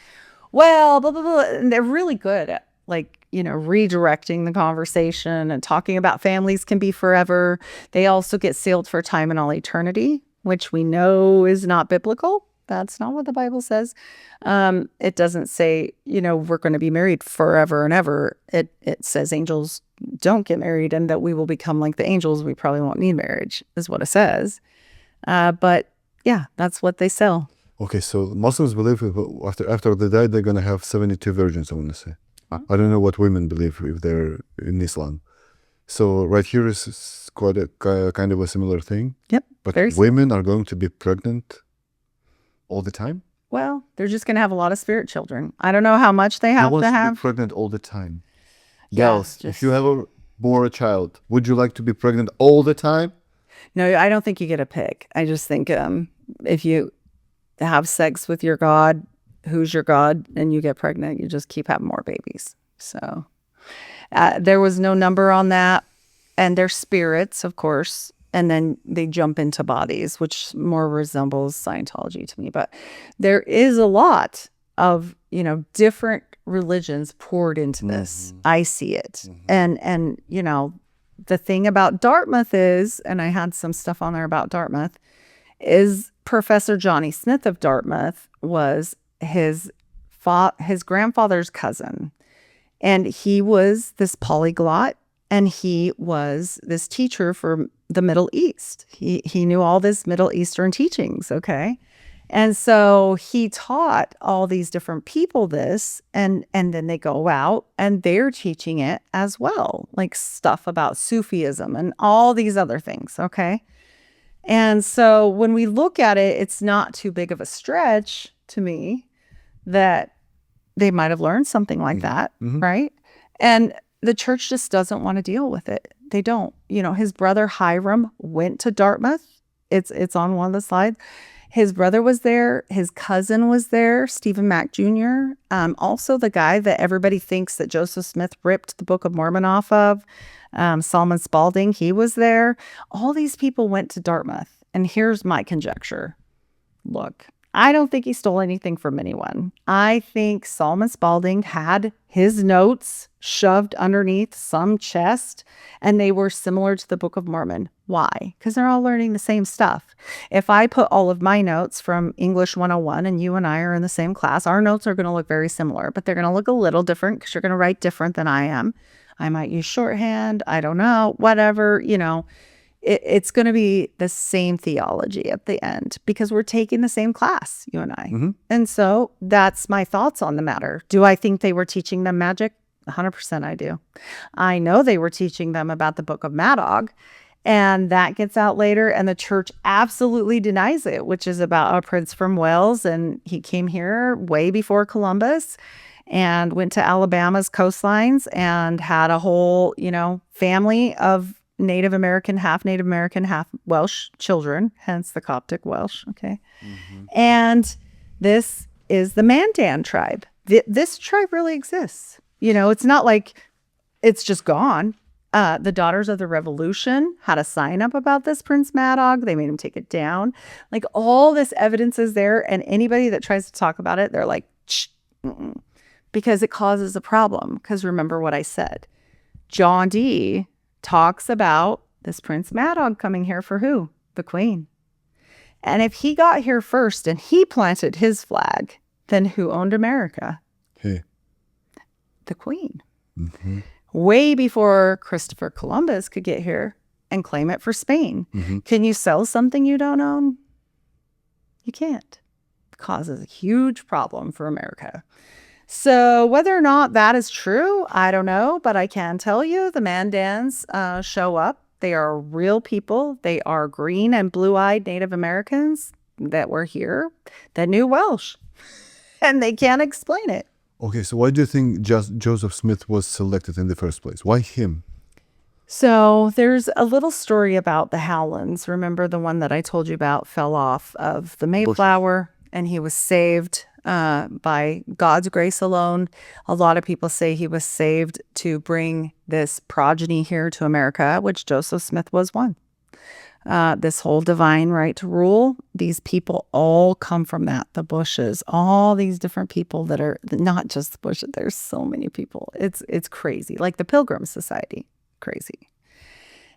well, blah, blah, blah. And they're really good at, like, redirecting the conversation and talking about families can be forever. They also get sealed for time and all eternity, which we know is not biblical. That's not what the Bible says. It doesn't say, we're going to be married forever and ever. It says angels don't get married and that we will become like the angels. We probably won't need marriage, is what it says. But yeah, that's what they sell. Okay, so Muslims believe after they die, they're going to have 72 virgins, I want to say. I don't know what women believe if they're in Islam. So right here is quite a kind of a similar thing. Yep. But women are going to be pregnant all the time? Well, they're just going to have a lot of spirit children. I don't know how much they have to have. Be pregnant all the time. Yeah, Gals, if you ever bore a child, would you like to be pregnant all the time? No, I don't think you get a pick. I just think if you have sex with your God, who's your God, and you get pregnant, you just keep having more babies. So there was no number on that. And they're spirits, of course. And then they jump into bodies, which more resembles Scientology to me. But there is a lot of, different religions poured into this. I see it. And the thing about Dartmouth is, and I had some stuff on there about Dartmouth, is Professor Johnny Smith of Dartmouth was his grandfather's cousin. And he was this polyglot, and he was this teacher for the Middle East. He knew all this Middle Eastern teachings, okay? And so he taught all these different people this, and then they go out and they're teaching it as well, like stuff about Sufism and all these other things, okay? And so when we look at it, it's not too big of a stretch to me that they might have learned something like that, right? And the church just doesn't want to deal with it. They don't. His brother Hiram went to Dartmouth. It's on one of the slides. His brother was there. His cousin was there, Stephen Mack Jr. Also the guy that everybody thinks that Joseph Smith ripped the Book of Mormon off of, Solomon Spaulding, he was there. All these people went to Dartmouth. And here's my conjecture. Look, I don't think he stole anything from anyone. I think Solomon Spaulding had his notes shoved underneath some chest, and they were similar to the Book of Mormon. Why? Because they're all learning the same stuff. If I put all of my notes from English 101 and you and I are in the same class, our notes are going to look very similar, but they're going to look a little different because you're going to write different than I am. I might use shorthand. I don't know, whatever, It's going to be the same theology at the end because we're taking the same class, you and I. And so that's my thoughts on the matter. Do I think they were teaching them magic? 100% I do. I know they were teaching them about the Book of Maddog, and that gets out later, and the church absolutely denies it, which is about a prince from Wales, and he came here way before Columbus and went to Alabama's coastlines and had a whole, family of Native American, half Welsh children, hence the Coptic Welsh, okay? And this is the Mandan tribe. This tribe really exists. It's not like it's just gone. The Daughters of the Revolution had a sign up about this Prince Maddog. They made him take it down. Like, all this evidence is there, and anybody that tries to talk about it, they're like, because it causes a problem. Because remember what I said. John Dee talks about this Prince Maddog coming here for who? The Queen. And if he got here first and he planted his flag, then who owned America? Hey. The Queen. Mm-hmm. Way before Christopher Columbus could get here and claim it for Spain. Mm-hmm. Can you sell something you don't own? You can't. It causes a huge problem for America. So whether or not that is true, I don't know, but I can tell you the Mandans show up. They are real people. They are green and blue-eyed Native Americans that were here that knew Welsh, and they can't explain it. Okay, so why do you think Joseph Smith was selected in the first place? Why him? So there's a little story about the Howlands. Remember the one that I told you about fell off of the Mayflower, and he was saved by God's grace alone. A lot of people say he was saved to bring this progeny here to America, which Joseph Smith was one. This whole divine right to rule, these people all come from that. The Bushes, all these different people that are not just the Bushes. There's so many people. It's crazy. Like the Pilgrim Society, crazy.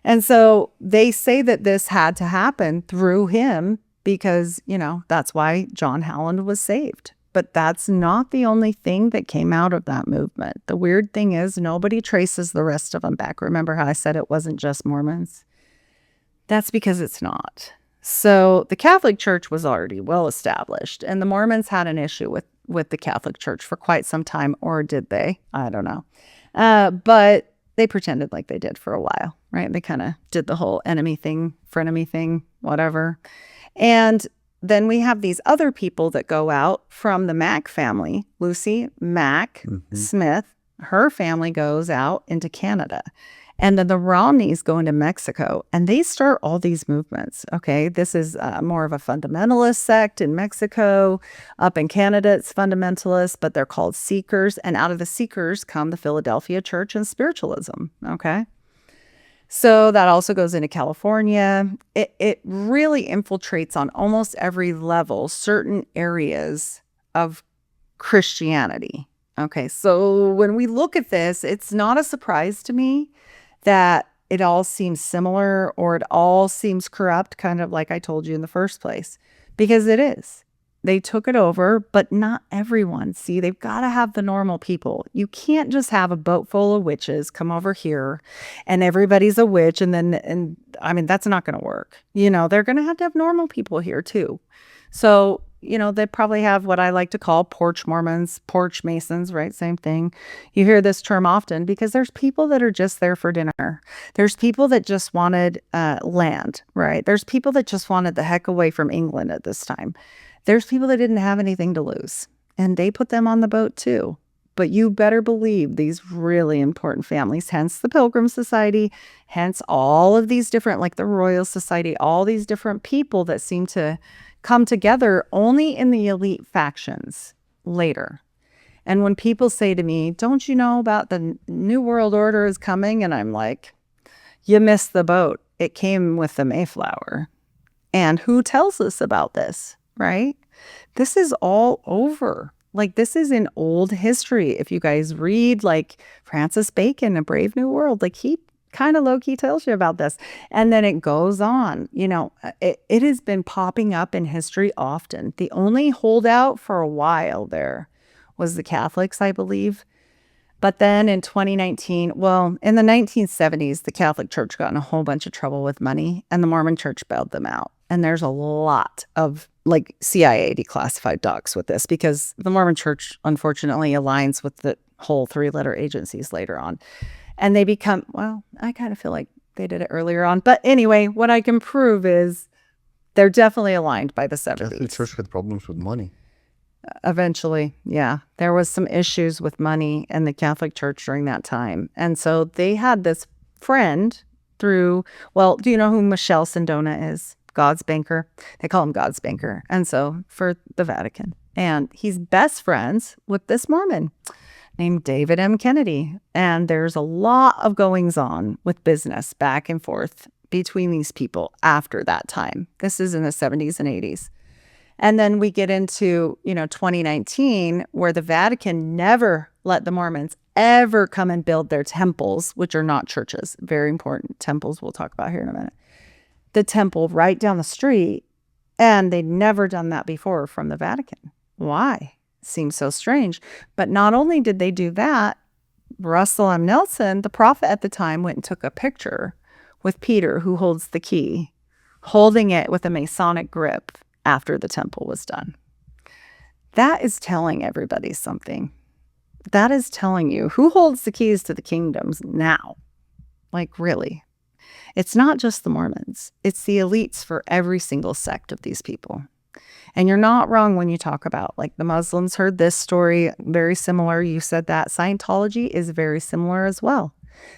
And so they say that this had to happen through him because, that's why John Howland was saved. But that's not the only thing that came out of that movement. The weird thing is nobody traces the rest of them back. Remember how I said it wasn't just Mormons? That's because it's not. So the Catholic Church was already well established, and the Mormons had an issue with the Catholic Church for quite some time, or did they? I don't know. But they pretended like they did for a while, right? They kind of did the whole enemy thing, frenemy thing, whatever. And then we have these other people that go out from the Mack family. Lucy Mack Smith, her family goes out into Canada. And then the Romneys go into Mexico, and they start all these movements, okay? This is more of a fundamentalist sect in Mexico. Up in Canada, it's fundamentalists, but they're called Seekers. And out of the Seekers come the Philadelphia Church and spiritualism, okay? So that also goes into California. It really infiltrates on almost every level certain areas of Christianity. Okay, so when we look at this, it's not a surprise to me that it all seems similar or it all seems corrupt, kind of like I told you in the first place, because it is. They took it over, but not everyone. See, they've got to have the normal people. You can't just have a boat full of witches come over here and everybody's a witch. And I mean, that's not going to work. They're going to have normal people here too. So, they probably have what I like to call porch Mormons, porch Masons, right? Same thing. You hear this term often because there's people that are just there for dinner. There's people that just wanted land, right? There's people that just wanted the heck away from England at this time. There's people that didn't have anything to lose, and they put them on the boat too. But you better believe these really important families, hence the Pilgrim Society, hence all of these different, like the Royal Society, all these different people that seem to come together only in the elite factions later. And when people say to me, don't you know about the New World Order is coming? And I'm like, you missed the boat. It came with the Mayflower. And who tells us about this, right? This is all over. Like, this is in old history. If you guys read like Francis Bacon, A Brave New World, like he kind of low-key tells you about this. And then it goes on. It has been popping up in history often. The only holdout for a while there was the Catholics, I believe. But then in 2019, in the 1970s, the Catholic Church got in a whole bunch of trouble with money, and the Mormon Church bailed them out. And there's a lot of like CIA declassified docs with this because the Mormon Church, unfortunately, aligns with the whole three-letter agencies later on. And they become, I kind of feel like they did it earlier on. But anyway, what I can prove is they're definitely aligned by the 70s. Catholic Church had problems with money. Eventually, yeah. There was some issues with money in the Catholic Church during that time. And so they had this friend through, do you know who Michelle Sindona is? God's banker. They call him God's banker. And so for the Vatican. And he's best friends with this Mormon named David M. Kennedy. And there's a lot of goings on with business back and forth between these people after that time. This is in the 70s and 80s. And then we get into, 2019, where the Vatican never let the Mormons ever come and build their temples, which are not churches. Very important temples we'll talk about here in a minute. The temple right down the street. And they'd never done that before from the Vatican. Why? Seems so strange. But not only did they do that, Russell M. Nelson, the prophet at the time, went and took a picture with Peter, who holds the key, holding it with a Masonic grip after the temple was done. That is telling everybody something. That is telling you who holds the keys to the kingdoms now. Like, really. It's not just the Mormons. It's the elites for every single sect of these people. And you're not wrong when you talk about, like, the Muslims heard this story, very similar. You said that. Scientology is very similar as well.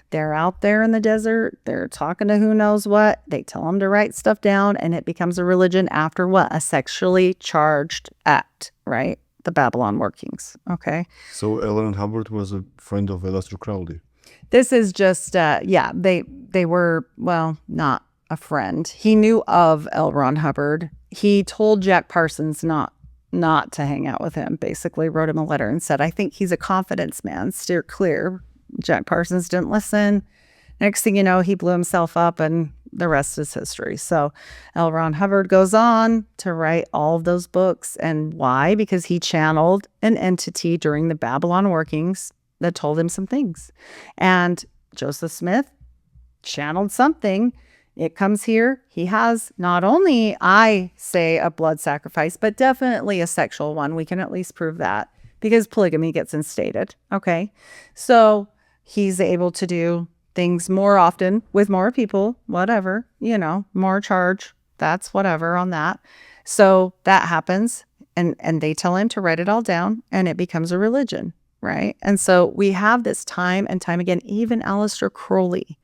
They're out there in the desert. They're talking to who knows what. They tell them to write stuff down, and it becomes a religion after what? A sexually charged act, right? The Babylon workings, okay? So L. Ron Hubbard was a friend of Aleister Crowley. This is just, they were, well, not a friend. He knew of L. Ron Hubbard. He told Jack Parsons not to hang out with him, basically wrote him a letter and said, I think he's a confidence man, steer clear. Jack Parsons didn't listen. Next thing you know, he blew himself up, and the rest is history. So L. Ron Hubbard goes on to write all of those books. And why? Because he channeled an entity during the Babylon workings that told him some things. And Joseph Smith channeled something. It comes here. He has not only, I say, a blood sacrifice, but definitely a sexual one. We can at least prove that because polygamy gets instated. Okay. So he's able to do things more often with more people, whatever, more charge. That's whatever on that. So that happens. And they tell him to write it all down, and it becomes a religion. Right. And so we have this time and time again. Even Aleister Crowley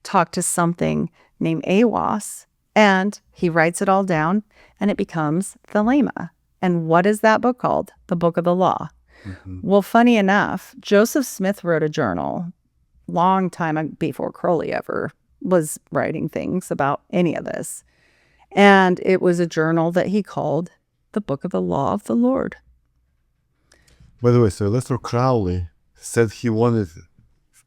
talked to something named Awas, and he writes it all down, and it becomes the Lema. And what is that book called? The Book of the Law. Mm-hmm. Well, funny enough, Joseph Smith wrote a journal long time before Crowley ever was writing things about any of this. And it was a journal that he called the Book of the Law of the Lord. By the way, so Aleister Crowley said he wanted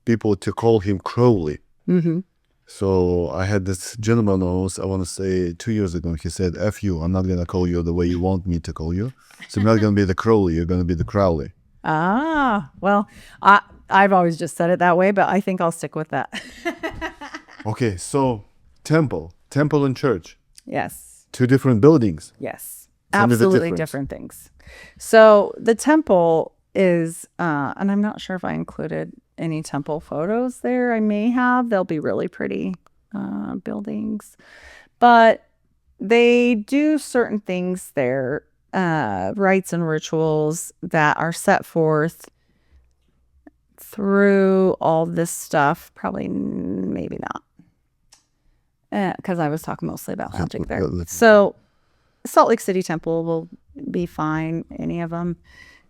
people to call him Crowley. Mm-hmm. So I had this gentleman almost, I want to say 2 years ago, he said, F you, I'm not going to call you the way you want me to call you. So I'm not going to be the Crowley, you're going to be the Crowley. Ah, well, I've always just said it that way, but I think I'll stick with that. Okay, so temple and church. Yes. Two different buildings. Yes. Tell me the Absolutely difference. different things. So the temple is, and I'm not sure if I included any temple photos there. I may have. They'll be really pretty buildings. But they do certain things there, rites and rituals that are set forth through all this stuff. Probably, maybe not. Because I was talking mostly about logic there. So Salt Lake City Temple will be fine, any of them.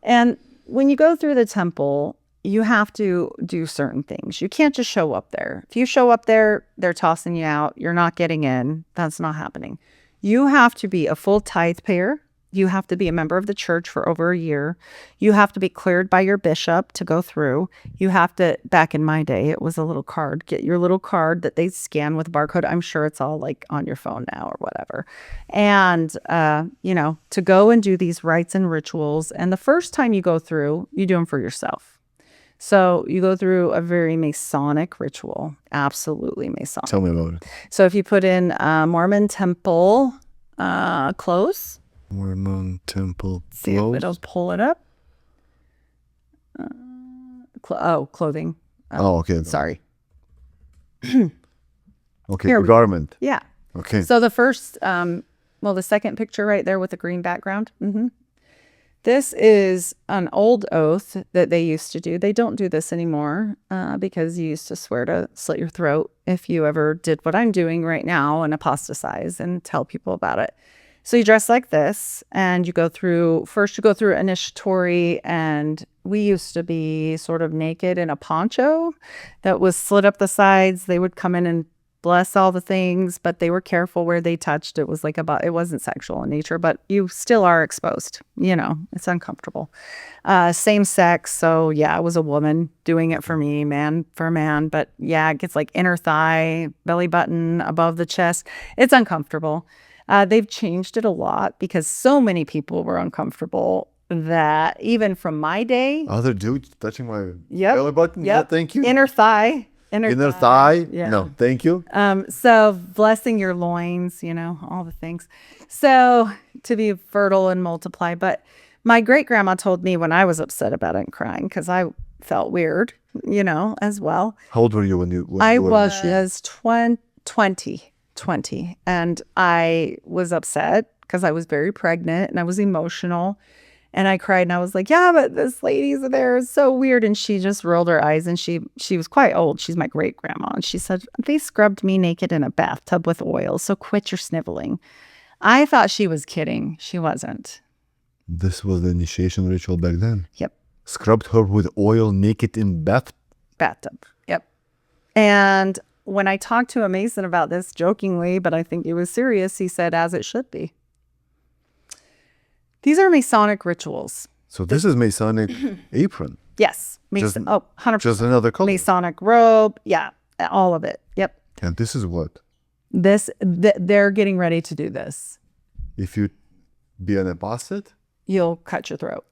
And when you go through the temple, you have to do certain things. You can't just show up there. If you show up there, they're tossing you out. You're not getting in. That's not happening. You have to be a full tithe payer. You have to be a member of the church for over a year. You have to be cleared by your bishop to go through. You have to, back in my day, it was a little card. Get your little card that they scan with a barcode. I'm sure it's all like on your phone now or whatever. And, to go and do these rites and rituals. And the first time you go through, you do them for yourself. So you go through a very Masonic ritual. Absolutely Masonic. Tell me about it. So if you put in Mormon temple clothes. Mormon temple See if it'll pull it up. Clothing. Okay. Sorry. Okay, Here, the garment. Yeah. Okay. So the first, the second picture right there with the green background. Mm-hmm. This is an old oath that they used to do. They don't do this anymore because you used to swear to slit your throat if you ever did what I'm doing right now and apostatize and tell people about it. So you dress like this, and you go through initiatory, and we used to be sort of naked in a poncho that was slit up the sides. They would come in and bless all the things, but they were careful where they touched. It was it wasn't sexual in nature, but you still are exposed. It's uncomfortable. Same sex. So yeah, it was a woman doing it for me, man for man. But yeah, it gets like inner thigh, belly button, above the chest. It's uncomfortable. They've changed it a lot because so many people were uncomfortable that even from my day, Other dude touching my Yep. belly button? Yep. No, thank you. inner thigh, Inner thigh? Yeah. No, thank you. So blessing your loins, all the things. So to be fertile and multiply. But my great grandma told me when I was upset about it and crying, because I felt weird, as well. How old were you when you I were was 20, and I was upset because I was very pregnant and I was emotional. And I cried and I was like, yeah, but this lady's there is so weird. And she just rolled her eyes, and she was quite old. She's my great grandma. And she said, they scrubbed me naked in a bathtub with oil. So quit your sniveling. I thought she was kidding. She wasn't. This was the initiation ritual back then. Yep. Scrubbed her with oil naked in Bathtub. Yep. And when I talked to a Mason about this jokingly, but I think he was serious, he said, as it should be. These are Masonic rituals. So this is Masonic apron. Yes. Mason. 100%. Just another color. Masonic robe. Yeah. All of it. Yep. And this is what? They're getting ready to do this. If you be an apostate? You'll cut your throat.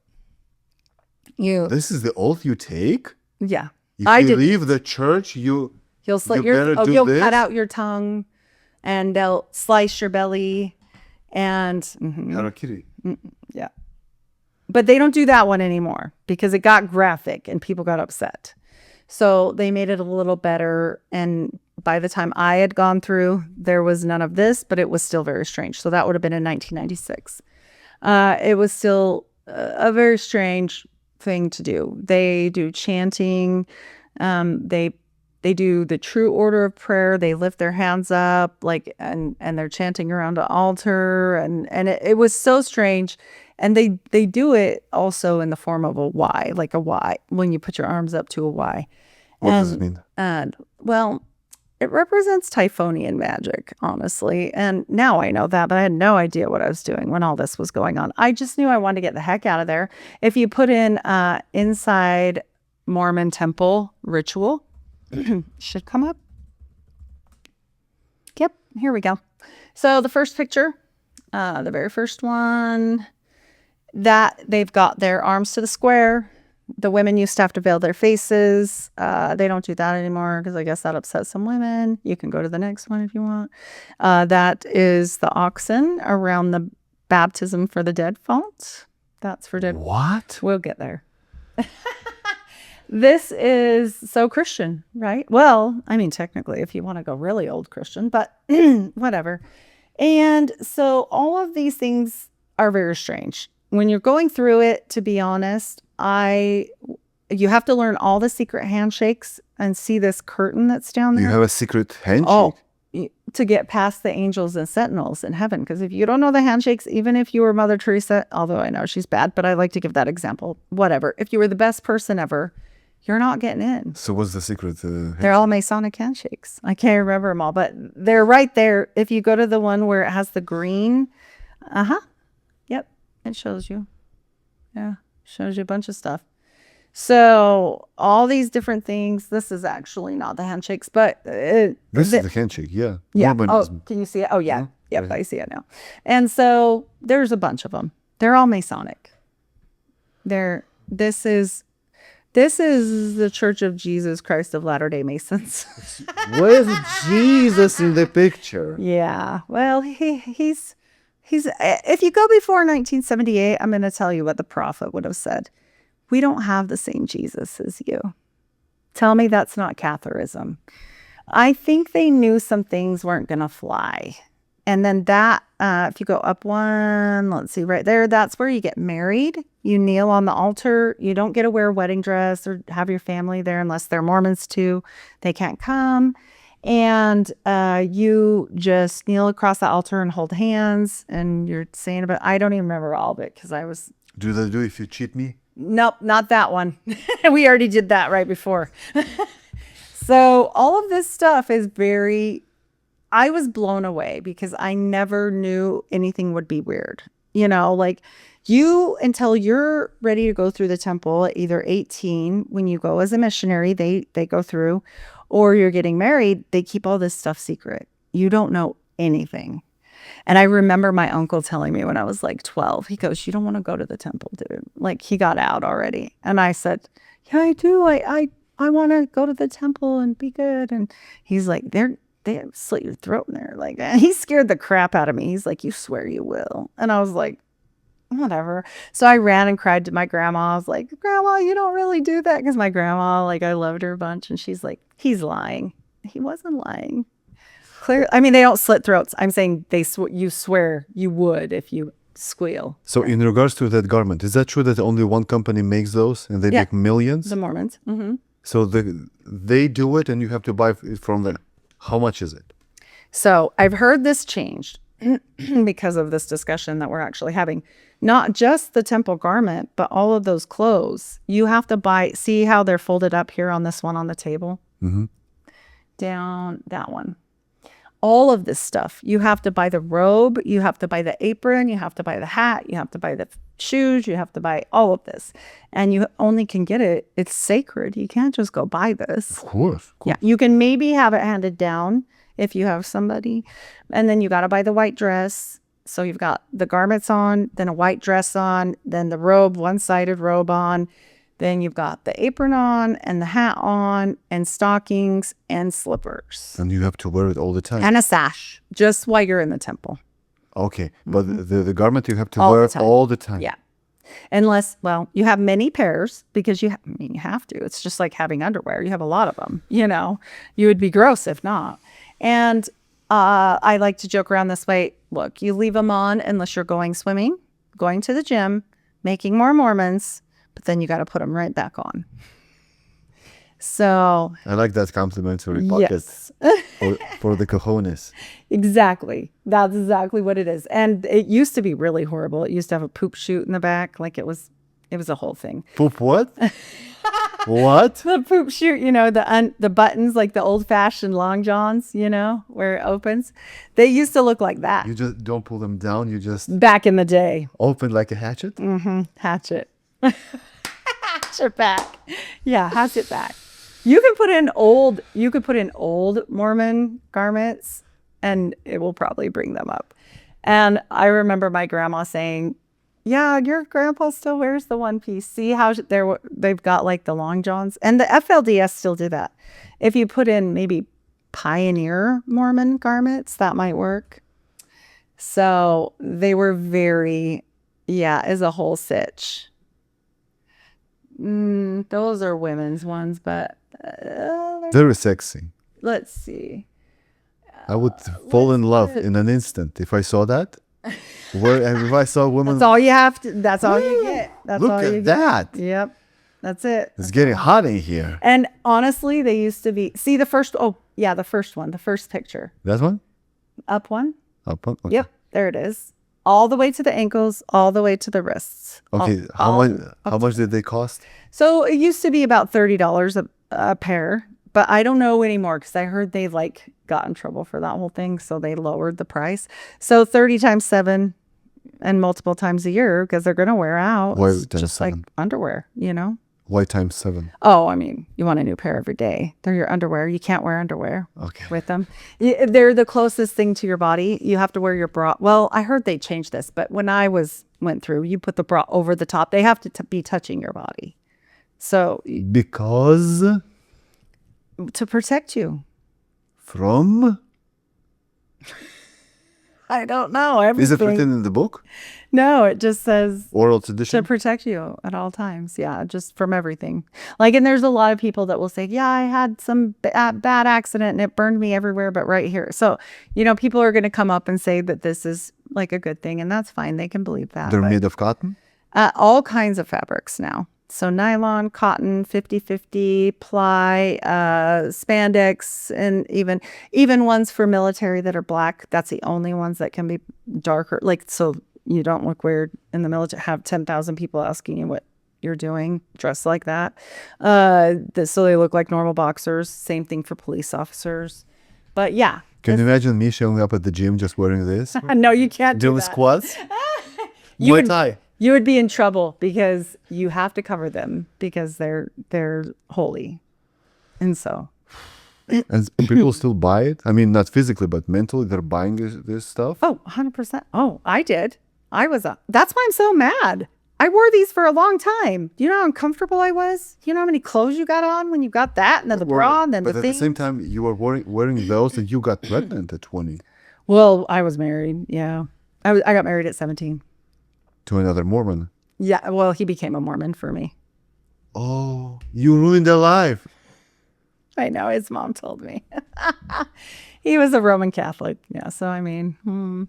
This is the oath you take? Yeah. If you leave the church, you'll slit you'll cut out your tongue, and they'll slice your belly, and Harakiri. Yeah. But they don't do that one anymore because it got graphic and people got upset. So they made it a little better. And by the time I had gone through, there was none of this, but it was still very strange. So that would have been in 1996. It was still a very strange thing to do. They do chanting. They do the true order of prayer. They lift their hands up and they're chanting around the altar. And it was so strange. And they do it also in the form of a Y, like a Y, when you put your arms up to a Y. What does it mean? Well, it represents Typhonian magic, honestly. And now I know that, but I had no idea what I was doing when all this was going on. I just knew I wanted to get the heck out of there. If you put in inside Mormon temple ritual, should come up. Yep, here we go. So the first picture, the very first one, that they've got their arms to the square. The women used to have to veil their faces. They don't do that anymore because I guess that upsets some women. You can go to the next one if you want. That is the oxen around the baptism for the dead font. That's for dead. What? We'll get there. This is so Christian, right? Well, I mean, technically, if you want to go really old Christian, but whatever. And so all of these things are very strange. When you're going through it, to be honest, you have to learn all the secret handshakes and see this curtain that's down there. You have a secret handshake? Oh, to get past the angels and sentinels in heaven. Because if you don't know the handshakes, even if you were Mother Teresa, although I know she's bad, but I like to give that example, whatever. If you were the best person ever, you're not getting in. So what's the secret? They're all Masonic handshakes. I can't remember them all, but they're right there. If you go to the one where it has the green, yep, it shows you. Yeah, shows you a bunch of stuff. So all these different things. This is actually not the handshakes, but this is the handshake. Yeah. Yeah. Mormonism. Oh, can you see it? Oh, yeah. Yeah. Yep, Yeah. I see it now. And so there's a bunch of them. They're all Masonic. This is the Church of Jesus Christ of Latter-day Masons. Where's Jesus in the picture? Yeah. Well, he's if you go before 1978, I'm going to tell you what the prophet would have said. We don't have the same Jesus as you. Tell me that's not Catharism. I think they knew some things weren't going to fly. And then that, if you go up one, let's see, right there, that's where you get married. You kneel on the altar. You don't get to wear a wedding dress or have your family there unless they're Mormons too. They can't come. And you just kneel across the altar and hold hands. And you're saying about, I don't even remember all of it because I was. Do they do if you cheat me? Nope, not that one. We already did that right before. So all of this stuff is I was blown away because I never knew anything would be weird. Until you're ready to go through the temple at either 18, when you go as a missionary, they go through, or you're getting married, they keep all this stuff secret. You don't know anything. And I remember my uncle telling me when I was like 12, he goes, "You don't want to go to the temple, dude." Like he got out already. And I said, "Yeah, I do. I want to go to the temple and be good." And he's like, they slit your throat in there. Like, he scared the crap out of me. He's like, "You swear you will." And I was like, whatever. So I ran and cried to my grandma. I was like, "Grandma, you don't really do that." Because my grandma, like, I loved her a bunch. And she's like, "He's lying." He wasn't lying. Clear. I mean, they don't slit throats. I'm saying you swear you would if you squeal. So in regards to that garment, is that true that only one company makes those and they make millions? The Mormons. Mm-hmm. So they do it and you have to buy it from them. How much is it? So I've heard this changed because of this discussion that we're actually having. Not just the temple garment, but all of those clothes. You have to buy, see how they're folded up here on this one on the table? Mm-hmm. Down that one. All of this stuff. You have to buy the robe. You have to buy the apron. You have to buy the hat. You have to buy the shoes. You have to buy all of this. And you only can get it. It's sacred. You can't just go buy this. Of course. Yeah. You can maybe have it handed down if you have somebody. And then you got to buy the white dress. So you've got the garments on, then a white dress on, then the robe, one-sided robe on. Then you've got the apron on and the hat on and stockings and slippers. And you have to wear it all the time. And a sash, just while you're in the temple. Okay. But the garment you have to All wear the time. all the time. Yeah. Unless, well, you have many pairs because you have to. It's just like having underwear. You have a lot of them, you know. You would be gross if not. And I like to joke around this way. Look, you leave them on unless you're going swimming, going to the gym, making more Mormons, but then you got to put them right back on. So I like that complimentary pocket. Yes. for the cojones. Exactly. That's exactly what it is. And it used to be really horrible. It used to have a poop chute in the back. Like it was a whole thing. Poop what? What? The poop chute, you know, the buttons, like the old fashioned long johns, you know, where it opens. They used to look like that You just don't pull them down. You just back in the day. open like a hatchet? Mm-hmm. Hatchet. Hatchet back. Yeah, hatchet back. You could put in old Mormon garments and it will probably bring them up. And I remember my grandma saying, "Yeah, your grandpa still wears the one piece. See how they've got like the long johns." And the FLDS still do that. If you put in maybe pioneer Mormon garments, that might work. So they were is a whole sitch. Those are women's ones, but Very sexy. let's see. I would fall in love in an instant if I saw that. If I saw women. That's all you have to. That's all you get. That's Look all you at get. that. Yep, that's it. It's getting hot in here. And honestly, they used to be. See the first. Oh yeah, the first one. The first picture. That one? Up one. Up one? Okay. Yep, there it is. All the way to the ankles, all the way to the wrists. Okay, how much did they cost? So it used to be about $30 a pair, but I don't know anymore because I heard they like got in trouble for that whole thing, so they lowered the price. So 30 times 7 and multiple times a year because they're going to wear out. Why It's times just like 7? underwear, you know? Why times 7? Oh, I mean, you want a new pair every day. They're your underwear. You can't wear underwear Okay. with them. They're the closest thing to your body. You have to wear your bra. Well, I heard they changed this, but when I went through, you put the bra over the top. They have to be touching your body. So Because to protect you. from? I don't know. Is it Everything. written in the book? No, it just says Oral to tradition? protect you at all times. Yeah, just from everything. Like, and there's a lot of people that will say, "Yeah, I had some bad accident and it burned me everywhere, but right here." So, you know, people are going to come up and say that this is like a good thing, and that's fine. They can believe that. They're but, made of cotton? all kinds of fabrics now. So nylon, cotton, 50-50, ply, spandex, and even ones for military that are black. That's the only ones that can be darker. Like, so you don't look weird in the military. Have 10,000 people asking you what you're doing dressed like that. So they look like normal boxers. Same thing for police officers. But yeah. Can you imagine me showing up at the gym just wearing this? No, you can't do Doing that. squats? You Muay would- Thai. You would be in trouble because you have to cover them because they're holy. And so And people still buy it? I mean, not physically, but mentally, they're buying this stuff? Oh, 100%. Oh, I did. That's why I'm so mad. I wore these for a long time. Do you know how uncomfortable I was? You know how many clothes you got on when you got that, and then the bra, and then But the at thing? the same time, you were wearing those and you got pregnant at 20 Well, I was married. Yeah. I got married at 17. to another Mormon. Yeah. Well, he became a Mormon for me. Oh, you ruined their life. I know. His mom told me. He was a Roman Catholic. Yeah. So, I mean,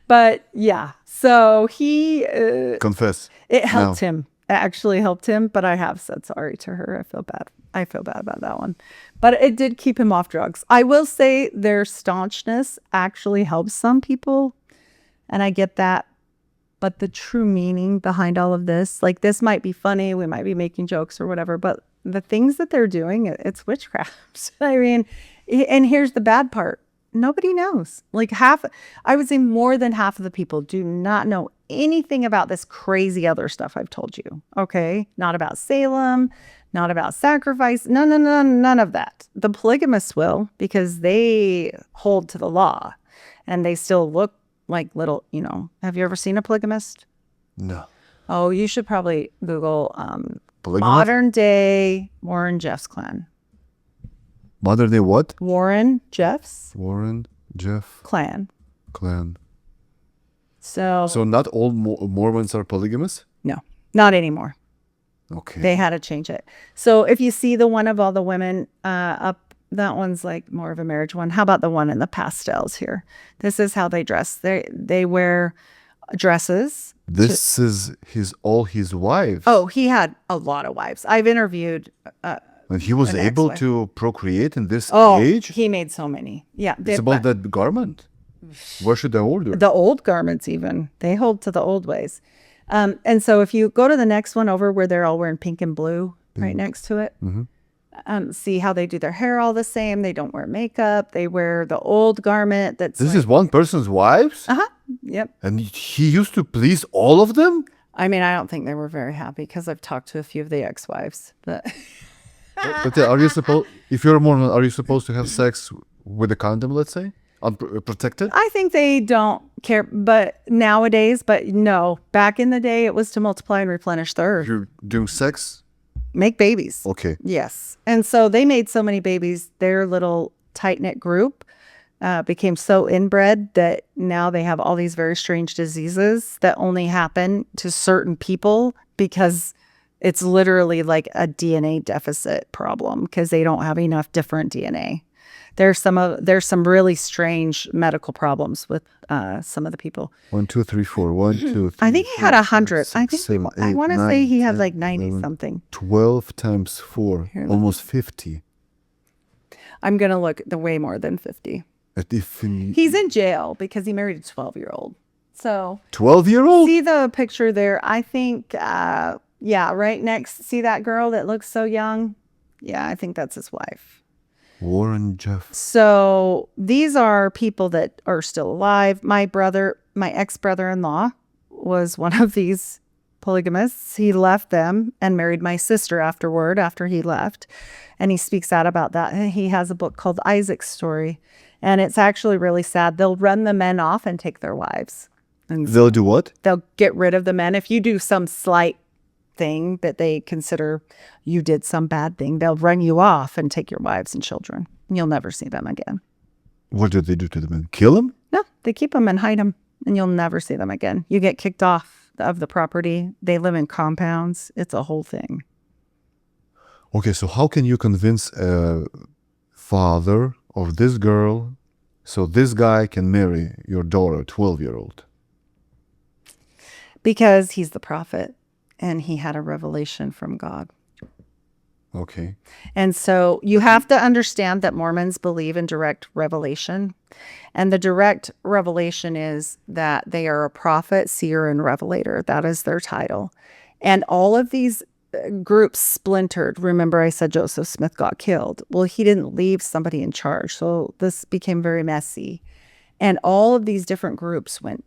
but yeah. So he, Confess. it helped Now. him. It actually helped him, but I have said sorry to her. I feel bad. I feel bad about that one. But it did keep him off drugs. I will say their staunchness actually helps some people. And I get that. But the true meaning behind all of this, like this might be funny. We might be making jokes or whatever. But the things that they're doing, it's witchcraft. I mean, and here's the bad part. Nobody knows. Like I would say more than half of the people do not know anything about this crazy other stuff I've told you. Okay. Not about Salem, not about sacrifice. None of that. The polygamists will, because they hold to the law and they still look like little, have you ever seen a polygamist? No. Oh, you should probably Google Polygamist? modern day Warren Jeffs clan. Modern day what? Warren Jeffs Warren, Jeff, clan. clan. So not all Mormons are polygamous? no, not anymore. Okay. They had to change it. So if you see the one of all the women up, that one's like more of a marriage one. How about the one in the pastels here? This is how they dress. They wear dresses. This is all his wives. Oh, he had a lot of wives. I've interviewed. And he was an able ex-wife. to procreate in this Oh, age? he made so many. Yeah. It's about that garment. Where should I order? The old garments even. They hold to the old ways. And so if you go to the next one over where they're all wearing pink and blue right next to it, see how they do their hair all the same. They don't wear makeup. They wear the old garment that's This is one person's wives? Uh-huh. Yep. And he used to please all of them? I mean, I don't think they were very happy because I've talked to a few of the ex-wives. But But are you supposed, if you're a Mormon, are you supposed to have sex with a condom, let's say? Unprotected? I think they don't care. But nowadays, but no. Back in the day, it was to multiply and replenish the earth. You're doing sex? Make babies. Okay. Yes. And so they made so many babies, their little tight-knit group became so inbred that now they have all these very strange diseases that only happen to certain people because it's literally like a DNA deficit problem because they don't have enough different DNA. There's some really strange medical problems with some of the people. 1, 2, 3, 4. 1, 2, 3. I think he had 100. I think I want to say he had 10, like 90 11, something. 12 times 4, Here, almost 50. I'm going to look at the way more than 50. He's in jail because he married a 12-year-old. So 12-year-old? see the picture there. I think, yeah, right next. See that girl that looks so young? Yeah, I think that's his wife. Warren Jeff. So these are people that are still alive. My ex-brother-in-law was one of these polygamists. He left them and married my sister after he left. And he speaks out about that. And he has a book called Isaac's Story. And it's actually really sad. They'll run the men off and take their wives. And They'll do what? they'll get rid of the men. If you do some slight thing that they consider you did some bad thing, they'll run you off and take your wives and children. And you'll never see them again. What did they do to the men? Kill them? No, they keep them and hide them. And you'll never see them again. You get kicked off of the property. They live in compounds. It's a whole thing. Okay, so how can you convince a father of this girl so this guy can marry your daughter, 12-year-old? Because he's the prophet and he had a revelation from God. Okay. And so you have to understand that Mormons believe in direct revelation. And the direct revelation is that they are a prophet, seer, and revelator. That is their title. And all of these groups splintered. Remember, I said Joseph Smith got killed. Well, he didn't leave somebody in charge. So this became very messy. And all of these different groups went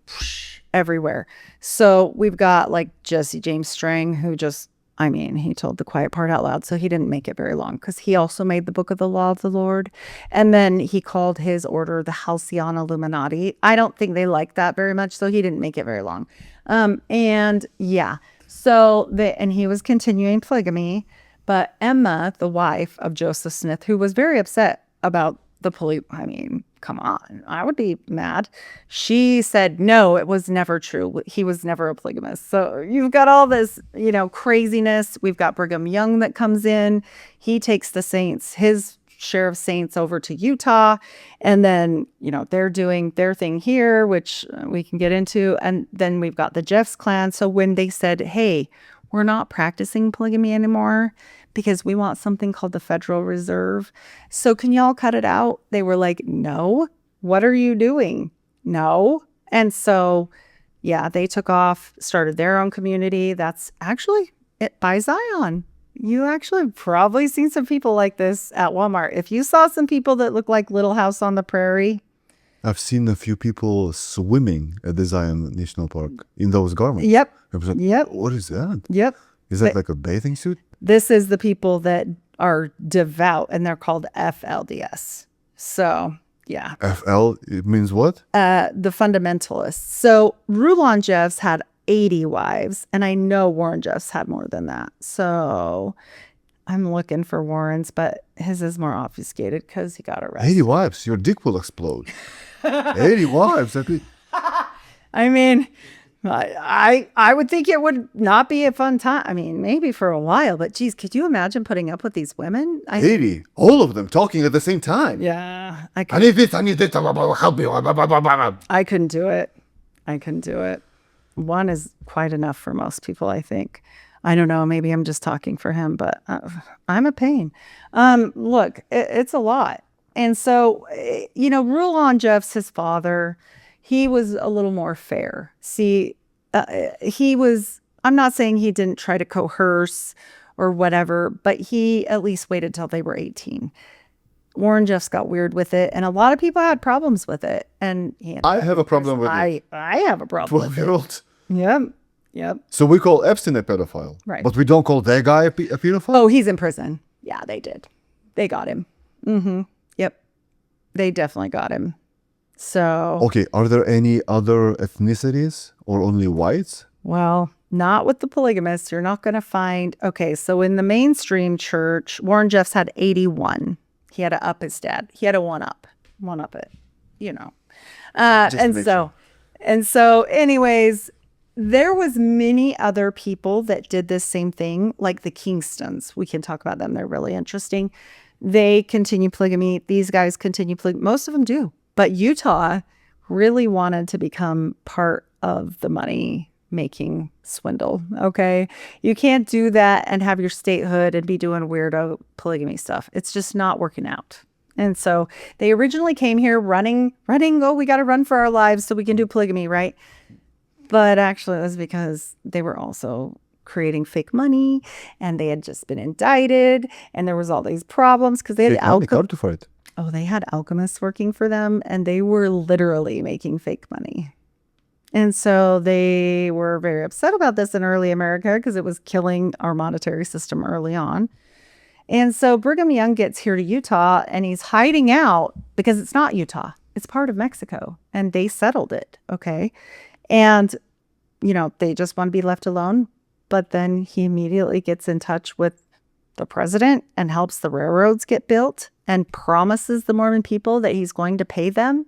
everywhere. So we've got like Jesse James Strang, who just I mean, he told the quiet part out loud, so he didn't make it very long because he also made the book of the law of the Lord. And then he called his order the Halcyon Illuminati. I don't think they liked that very much, so he didn't make it very long. And yeah, and he was continuing polygamy. But Emma, the wife of Joseph Smith, who was very upset about I mean, come on, I would be mad. She said, no, it was never true. He was never a polygamist. So you've got all this, craziness. We've got Brigham Young that comes in. He takes the saints, his share of saints, over to Utah. And then, they're doing their thing here, which we can get into. And then we've got the Jeffs clan. So when they said, hey, we're not practicing polygamy anymore because we want something called the Federal Reserve. So can y'all cut it out? They were like, no, what are you doing? No. And so, yeah, they took off, started their own community. That's actually it by Zion. You actually have probably seen some people like this at Walmart. If you saw some people that look like Little House on the Prairie. I've seen a few people swimming at the Zion National Park in those garments. Yep. I was like, yep. What is that? Yep. Is that like a bathing suit? This is the people that are devout, and they're called FLDS. So, yeah. FL, it means what? The fundamentalists. So Rulon Jeffs had 80 wives, and I know Warren Jeffs had more than that. So I'm looking for Warren's, but his is more obfuscated because he got arrested. 80 wives, your dick will explode. 80 wives. I mean, I would think it would not be a fun time. I mean, maybe for a while, but geez, could you imagine putting up with these women? 80, all of them talking at the same time. Yeah. I need this, I need this, help me. I couldn't do it. I couldn't do it. One is quite enough for most people, I think. I don't know. Maybe I'm just talking for him, but I'm a pain. Look, it's a lot. And so, Rulon Jeffs, his father, he was a little more fair. See, I'm not saying he didn't try to coerce or whatever, but he at least waited till they were 18. Warren Jeffs got weird with it, and a lot of people had problems with it. And I have a problem with it. I have a problem with it. 12-year-old. Yep. So we call Epstein a pedophile. Right. But we don't call that guy a pedophile? Oh, he's in prison. Yeah, they did. They got him. Mm-hmm. Yep. They definitely got him. So. Okay, are there any other ethnicities or only whites? Well, not with the polygamists. You're not going to find. Okay, so in the mainstream church, Warren Jeffs had 81. He had to up his dad. He had to one up it, And so anyways, there was many other people that did this same thing, like the Kingstons. We can talk about them. They're really interesting. They continue polygamy. These guys continue polygamy. Most of them do. But Utah really wanted to become part of the money-making swindle, okay? You can't do that and have your statehood and be doing weirdo polygamy stuff. It's just not working out. And so they originally came here running, oh, we got to run for our lives so we can do polygamy, right? But actually it was because they were also creating fake money, and they had just been indicted, and there was all these problems because they had they had alchemists working for them, and they were literally making fake money. And so they were very upset about this in early America because it was killing our monetary system early on. And so Brigham Young gets here to Utah, and he's hiding out because it's not Utah. It's part of Mexico, and they settled it, okay? And, they just want to be left alone. But then he immediately gets in touch with the president and helps the railroads get built and promises the Mormon people that he's going to pay them.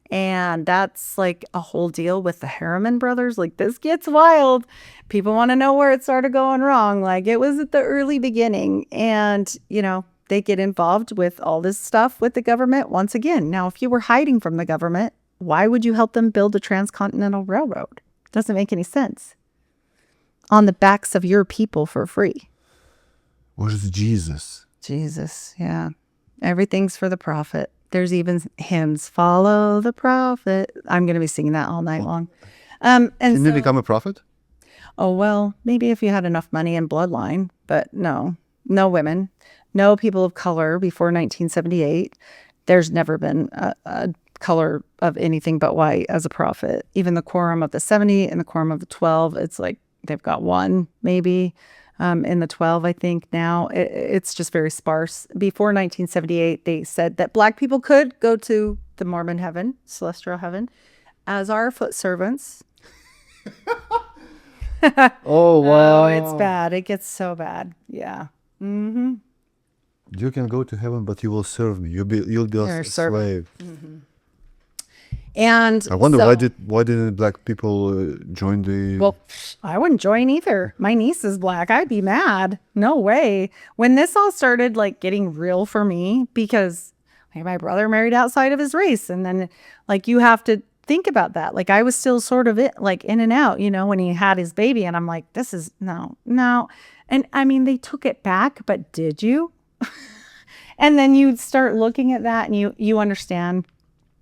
And that's like a whole deal with the Harriman brothers. Like, this gets wild. People want to know where it started going wrong. Like, it was at the early beginning. And, they get involved with all this stuff with the government once again. Now, if you were hiding from the government, why would you help them build a transcontinental railroad? Doesn't make any sense. On the backs of your people for free. Where's Jesus? Jesus, yeah. Everything's for the prophet. There's even hymns, follow the prophet. I'm going to be singing that all night long. Can you become a prophet? Oh, well, maybe if you had enough money and bloodline, but no women, no people of color before 1978. There's never been a color of anything but white as a prophet. Even the quorum of the 70 and the quorum of the 12, it's like they've got one, maybe. in the 12, I think now. It's just very sparse. Before 1978, they said that Black people could go to the Mormon heaven, celestial heaven, as our foot servants. Oh, wow. Oh, it's bad. It gets so bad. Yeah. Mm-hmm. You can go to heaven, but you will serve me. You'll be You're a a servant. slave. And I wonder so, why didn't Black people join the... well, I wouldn't join either. My niece is Black. I'd be mad. No way. When this all started like getting real for me, because like, my brother married outside of his race, and then like you have to think about that. Like I was still sort of like in and out, when he had his baby, and I'm like, this is no. And I mean, they took it back, but did you? And then you start looking at that, and you understand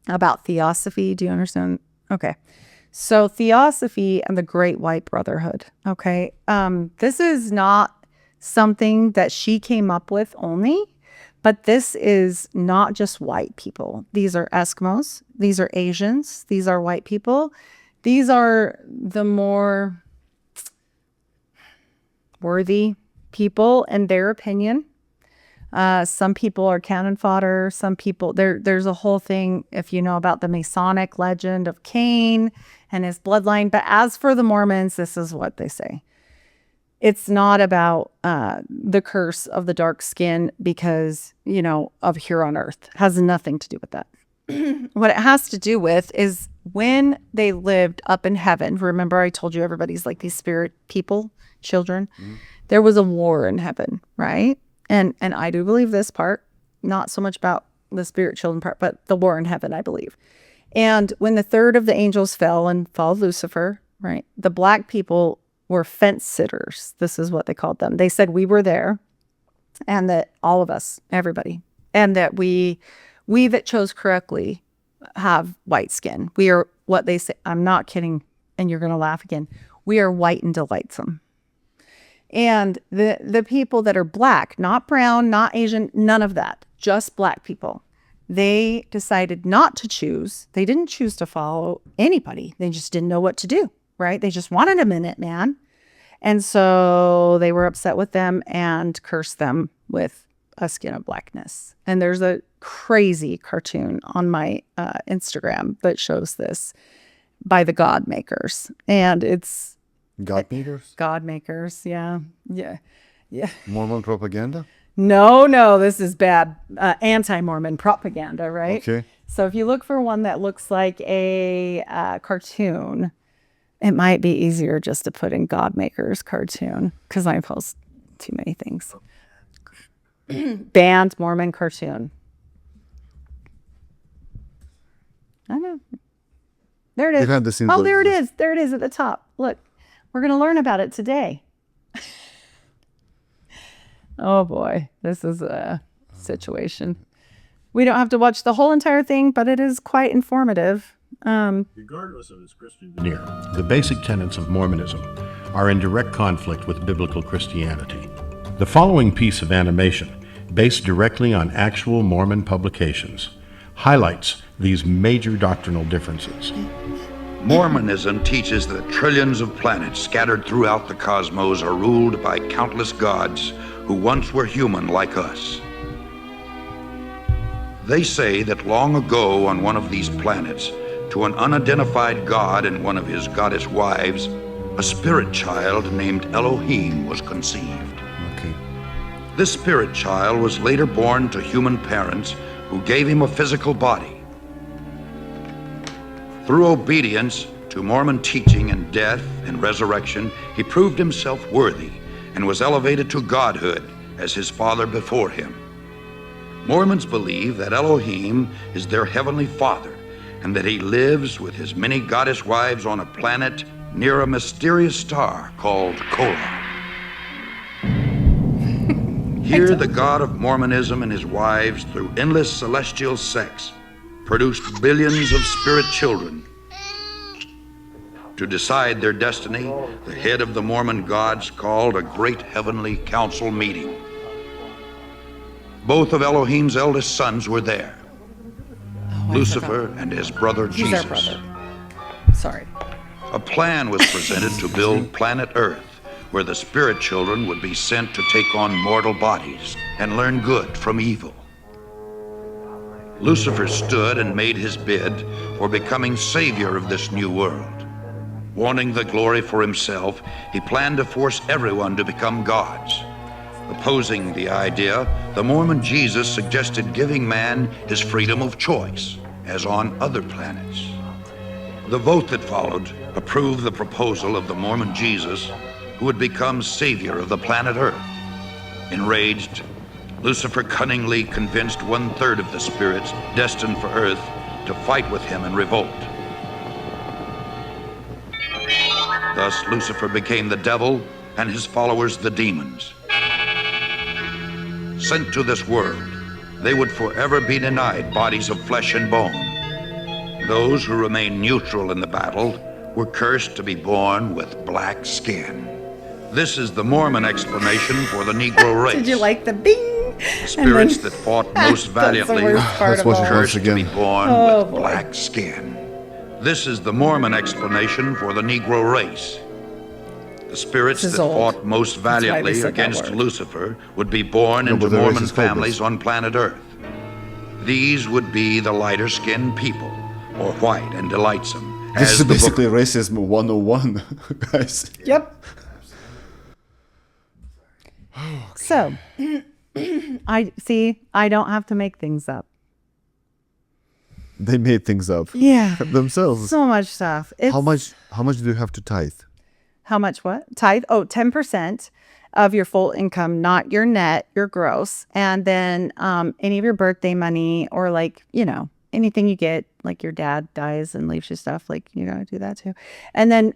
about theosophy. Do you understand? Okay. So theosophy and the Great White Brotherhood. Okay. This is not something that she came up with only, but this is not just white people. These are Eskimos. These are Asians. These are white people. These are the more worthy people in their opinion. Some people are cannon fodder. Some people, there's a whole thing, if you know about the Masonic legend of Cain and his bloodline. But as for the Mormons, this is what they say. It's not about the curse of the dark skin because, of here on earth. It has nothing to do with that. What it has to do with is when they lived up in heaven. Remember, I told you everybody's like these spirit people, children. Mm-hmm. There was a war in heaven, right? And I do believe this part, not so much about the spirit children part, but the war in heaven, I believe. And when the third of the angels fell and followed Lucifer, right, the Black people were fence sitters. This is what they called them. They said we were there, and that all of us, everybody, and that we that chose correctly have white skin. We are what they say. I'm not kidding, and you're going to laugh again. We are white and delightsome. And the people that are Black, not brown, not Asian, none of that, just Black people, they decided not to choose. They didn't choose to follow anybody. They just didn't know what to do, right? They just wanted a minute, man. And so they were upset with them and cursed them with a skin of blackness. And there's a crazy cartoon on my Instagram that shows this by the God Makers. And it's... God Makers? God Makers, yeah. Mormon propaganda? No, this is bad anti-Mormon propaganda, right? Okay. So if you look for one that looks like a cartoon, it might be easier just to put in God Makers cartoon, because I post too many things. Banned Mormon cartoon. I know. There it is. Behind the scenes Oh, like there it this. is. There it is at the top. Look. We're going to learn about it today. Oh boy, this is a situation. We don't have to watch the whole entire thing, but it is quite informative. Regardless of its Christian veneer, the basic tenets of Mormonism are in direct conflict with biblical Christianity. The following piece of animation, based directly on actual Mormon publications, highlights these major doctrinal differences. Mormonism teaches that trillions of planets scattered throughout the cosmos are ruled by countless gods who once were human like us. They say that long ago on one of these planets, to an unidentified god and one of his goddess wives, a spirit child named Elohim was conceived. Okay. This spirit child was later born to human parents who gave him a physical body. Through obedience to Mormon teaching and death and resurrection, he proved himself worthy and was elevated to godhood as his father before him. Mormons believe that Elohim is their heavenly father and that he lives with his many goddess wives on a planet near a mysterious star called Kolob. Here, the God of Mormonism and his wives, through endless celestial sex, produced billions of spirit children. To decide their destiny, the head of the Mormon gods called a great heavenly council meeting. Both of Elohim's eldest sons were there, Lucifer and his brother He's Jesus. our brother. Sorry. A plan was presented to build planet Earth, where the spirit children would be sent to take on mortal bodies and learn good from evil. Lucifer stood and made his bid for becoming savior of this new world. Wanting the glory for himself, he planned to force everyone to become gods. Opposing the idea, the Mormon Jesus suggested giving man his freedom of choice, as on other planets. The vote that followed approved the proposal of the Mormon Jesus, who would become savior of the planet Earth. Enraged, Lucifer cunningly convinced 1/3 of the spirits destined for Earth to fight with him in revolt. Thus, Lucifer became the devil and his followers the demons. Sent to this world, they would forever be denied bodies of flesh and bone. Those who remained neutral in the battle were cursed to be born with black skin. This is the Mormon explanation for the Negro race. Did you like the bing? The spirits that fought most valiantly were That's what she cursed wants to be again. born Oh, with boy. black skin. This is the Mormon explanation for the Negro race. The spirits This is that old. fought most why they valiantly said that against word. Lucifer would be born No, into but the race Mormon is called families this. on planet Earth. These would be the lighter-skinned people, or white and delightsome. This as is the book- basically racism 101, guys. Yep. So, I don't have to make things up. They made things up Yeah. themselves. So much stuff. How much do you have to tithe? How much what? Tithe? Oh, 10% of your full income, not your net, your gross. And then any of your birthday money or anything you get, like your dad dies and leaves you stuff, do that too. And then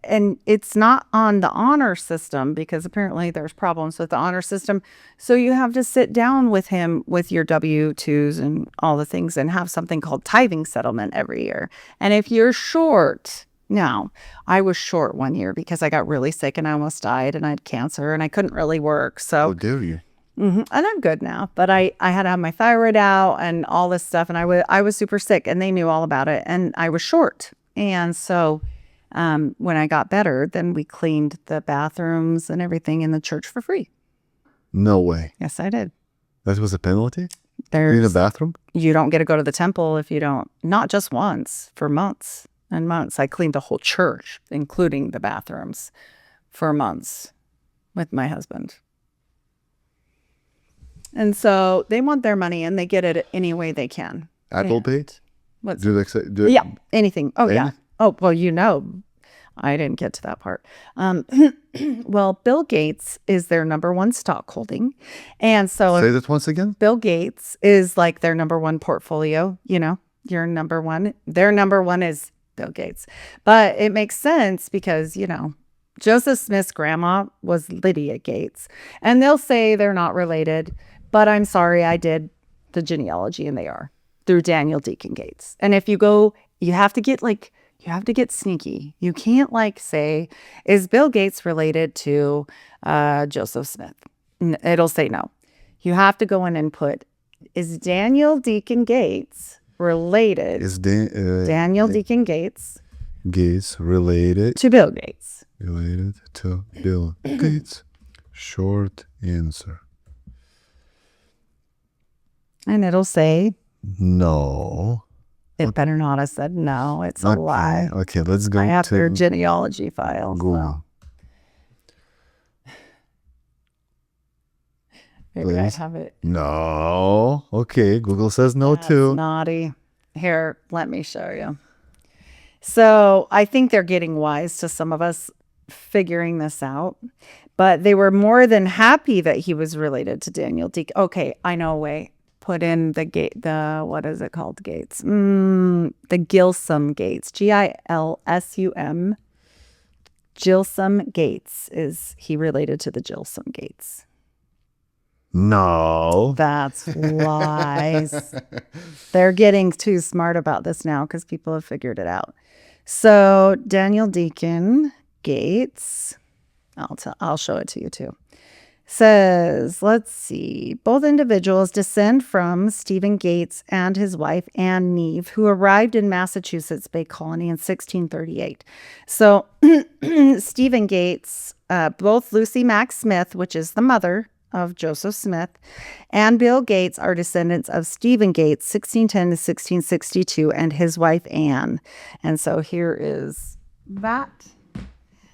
and it's not on the honor system because apparently there's problems with the honor system. So you have to sit down with him with your W-2s and all the things and have something called tithing settlement every year. And if you're short, now, I was short one year because I got really sick and I almost died and I had cancer and I couldn't really work. How So, dare you? and I'm good now, but I had to have my thyroid out and all this stuff. And I was super sick and they knew all about it and I was short. And so, when I got better, then we cleaned the bathrooms and everything in the church for free. No way. Yes, I did. That was a penalty? In the There's, bathroom? you don't get to go to the temple if you don't, not just once, for months and months. I cleaned the whole church, including the bathrooms, for months with my husband. And so they want their money and they get it any way they can. Apple Pay? What's Do they accept? yeah, anything. Oh, yeah. Any- Oh, well, I didn't get to that part. Well, Bill Gates is their number one stock holding. And so Say that once again? Bill Gates is like their number one portfolio, your number one. Their number one is Bill Gates. But it makes sense because, Joseph Smith's grandma was Lydia Gates. And they'll say they're not related, but I'm sorry, I did the genealogy and they are through Daniel Deacon Gates. And if you go, you have to get sneaky. You can't say, is Bill Gates related to Joseph Smith? It'll say no. You have to go in and put, is Daniel Deacon Gates related? Is Daniel Deacon Gates Gates related to Bill Gates? to Bill Gates? Short answer. And it'll say, No. it better not have said no. It's a Okay. lie. Okay, let's go I have their to genealogy files. Google. Maybe I Please. have it. No. Okay, Google says no That's too. naughty. Here, let me show you. So I think they're getting wise to some of us figuring this out, but they were more than happy that he was related to Daniel Deacon. Okay, I know a way. Put in what is it called? Gates. The Gilsum Gates. Gilsum. Gilsum Gates. Is he related to the Gilsum Gates? No. That's lies. They're getting too smart about this now because people have figured it out. So Daniel Deacon Gates, I'll show it to you too. Says, let's see, both individuals descend from Stephen Gates and his wife, Anne Neve, who arrived in Massachusetts Bay Colony in 1638. So Stephen Gates, both Lucy Mack Smith, which is the mother of Joseph Smith, and Bill Gates are descendants of Stephen Gates, 1610 to 1662, and his wife, Anne. And so here is that,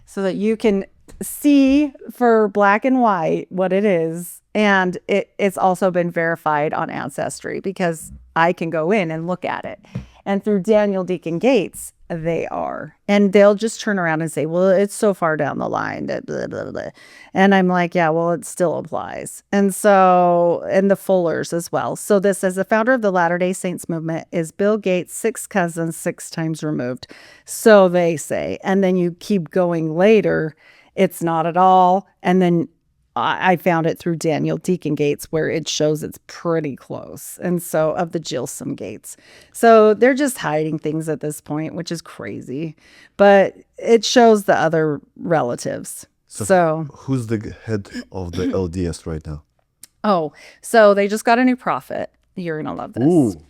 so that you can see for black and white what it is. And it's also been verified on Ancestry, because I can go in and look at it. And through Daniel Deacon Gates, they are. And they'll just turn around and say, well, it's so far down the line. Blah, blah, blah, blah. And I'm like, yeah, well, it still applies. And so, and the Fullers as well. So this says the founder of the Latter-day Saints movement is Bill Gates' 6 cousins, 6 times removed. So they say. And then you keep going later. It's not at all. And then I found it through Daniel Deacon Gates, where it shows it's pretty close. And so of the Gilsum Gates. So they're just hiding things at this point, which is crazy. But it shows the other relatives. So who's the head of the LDS right now? Oh, so they just got a new prophet. You're going to love this. Ooh.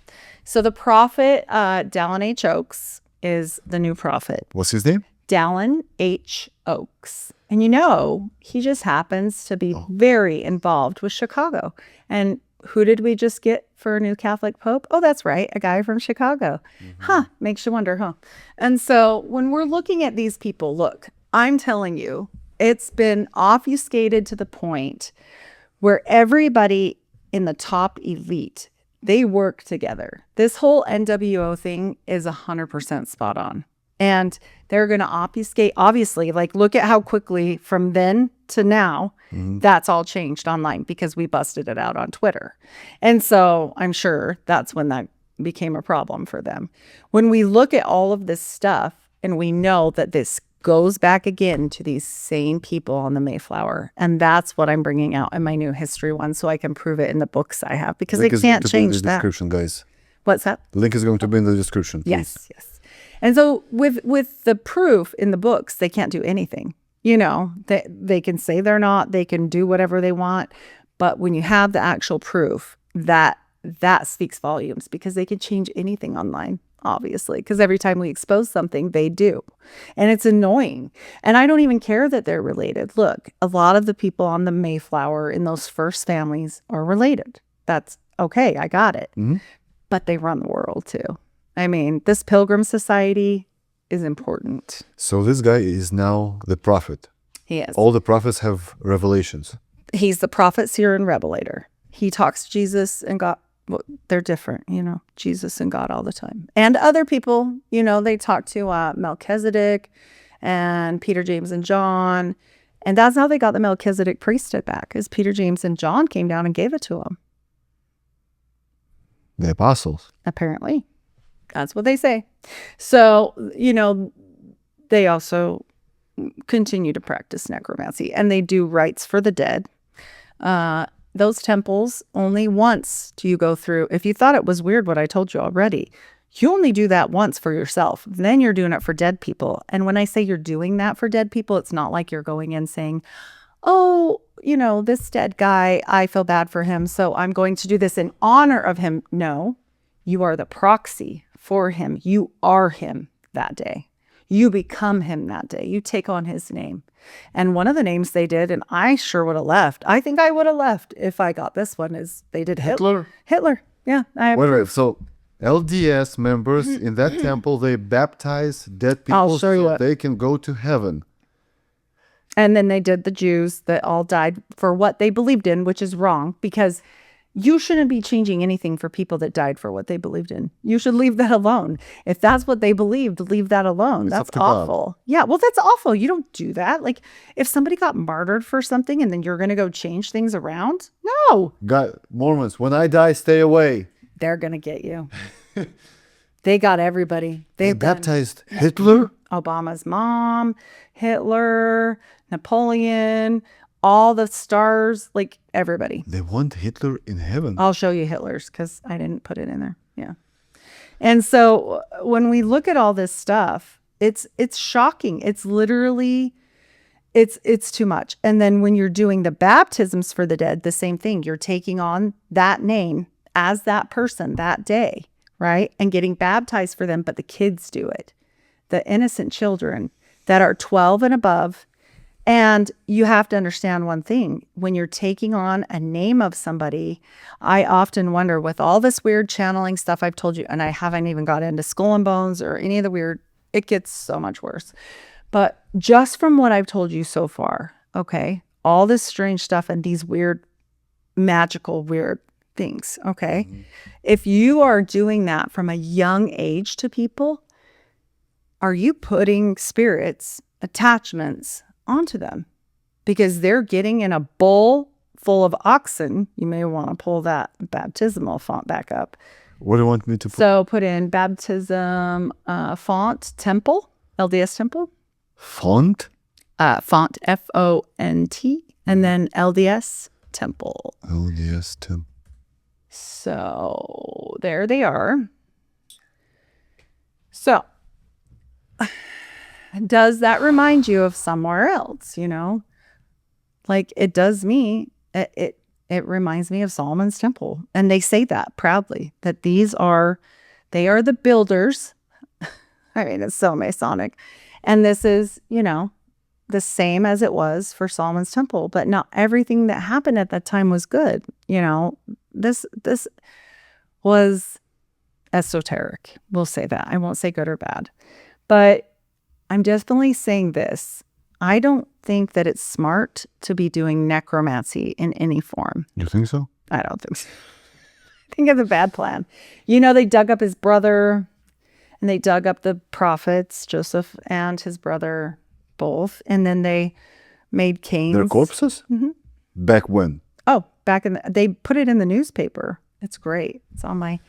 So the prophet, Dallin H. Oaks, is the new prophet. What's his name? Dallin H. Oaks. And you know, he just happens to be very involved with Chicago. And who did we just get for a new Catholic Pope? Oh, that's right, a guy from Chicago. Makes you wonder, huh? And so when we're looking at these people, look, I'm telling you, it's been obfuscated to the point where everybody in the top elite, they work together. This whole NWO thing is 100% spot on. And they're going to obfuscate, obviously, like, look at how quickly from then to now, that's all changed online, because we busted it out on Twitter. And so I'm sure that's when that became a problem for them. When we look at all of this stuff, and we know that this goes back again to these same people on the Mayflower. And that's what I'm bringing out in my new history one, so I can prove it in the books I have, because they can't change that. Description, guys. What's that? The link is going to be in the description. Please. Yes. And so with the proof in the books, they can't do anything. You know, they can say they're not, they can do whatever they want. But when you have the actual proof, that speaks volumes, because they can change anything online, obviously, because every time we expose something, they do. And it's annoying. And I don't even care that they're related. Look, a lot of the people on the Mayflower in those first families are related. That's okay. I got it. But they run the world too. I mean, this Pilgrim Society is important. So this guy is now the prophet. He is. All the prophets have revelations. He's the prophet, seer, and revelator. He talks to Jesus and God. Well, they're different, you know, Jesus and God all the time. And other people, you know, they talk to Melchizedek and Peter, James, and John. And that's how they got the Melchizedek priesthood back, is Peter, James, and John came down and gave it to them. The apostles. Apparently. That's what they say. So, you know, they also continue to practice necromancy, and they do rites for the dead. Those temples, only once do you go through. If you thought it was weird what I told you already, you only do that once for yourself. Then you're doing it for dead people. And when I say you're doing that for dead people, it's not like you're going in saying, oh, you know, this dead guy, I feel bad for him, so I'm going to do this in honor of him. No, you are the proxy for him. You are him that day. You become him that day. You take on his name. And one of the names they did, and I sure would have left. I think I would have left if I got this one, is they did Hitler. Hitler. Yeah. Wait. So LDS members in that temple, they baptize dead people so they can go to heaven. And then they did the Jews that all died for what they believed in, which is wrong, because you shouldn't be changing anything for people that died for what they believed in. You should leave that alone. If that's what they believed, leave that alone. That's awful. Yeah, well, that's awful. You don't do that. Like, if somebody got martyred for something and then you're going to go change things around, no. God, Mormons, when I die, stay away. They're going to get you. They got everybody. They baptized Hitler? Obama's mom, Hitler, Napoleon, all the stars, like everybody. They want Hitler in heaven. I'll show you Hitler's, because I didn't put it in there. Yeah. And so when we look at all this stuff, it's shocking. It's literally, It's too much. And then when you're doing the baptisms for the dead, the same thing. You're taking on that name as that person that day, right? And getting baptized for them, but the kids do it. The innocent children that are 12 and above. And you have to understand one thing. When you're taking on a name of somebody, I often wonder, with all this weird channeling stuff I've told you, and I haven't even got into skull and bones or any of the weird, it gets so much worse. But just from what I've told you so far, okay, all this strange stuff and these weird, magical, weird things, okay? If you are doing that from a young age to people, are you putting spirits, attachments onto them? Because they're getting in a bowl full of oxen. You may want to pull that baptismal font back up. What do you want me to put? So put in baptism font temple, LDS temple. Font? Font FONT, and then LDS temple. LDS temple. So there they are. So does that remind you of somewhere else, you know? Like it does me. It reminds me of Solomon's temple. And they say that proudly, that they are the builders. I mean, it's so Masonic. And this is, you know, the same as it was for Solomon's temple, but not everything that happened at that time was good. You know, this was esoteric. We'll say that. I won't say good or bad, but I'm definitely saying this. I don't think that it's smart to be doing necromancy in any form. You think so? I don't think so. I think it's a bad plan. You know, they dug up his brother. And they dug up the prophets, Joseph and his brother, both. And then they made Cain's. Their corpses? Mm-hmm. Back when? Oh, they put it in the newspaper. It's great. It's on my.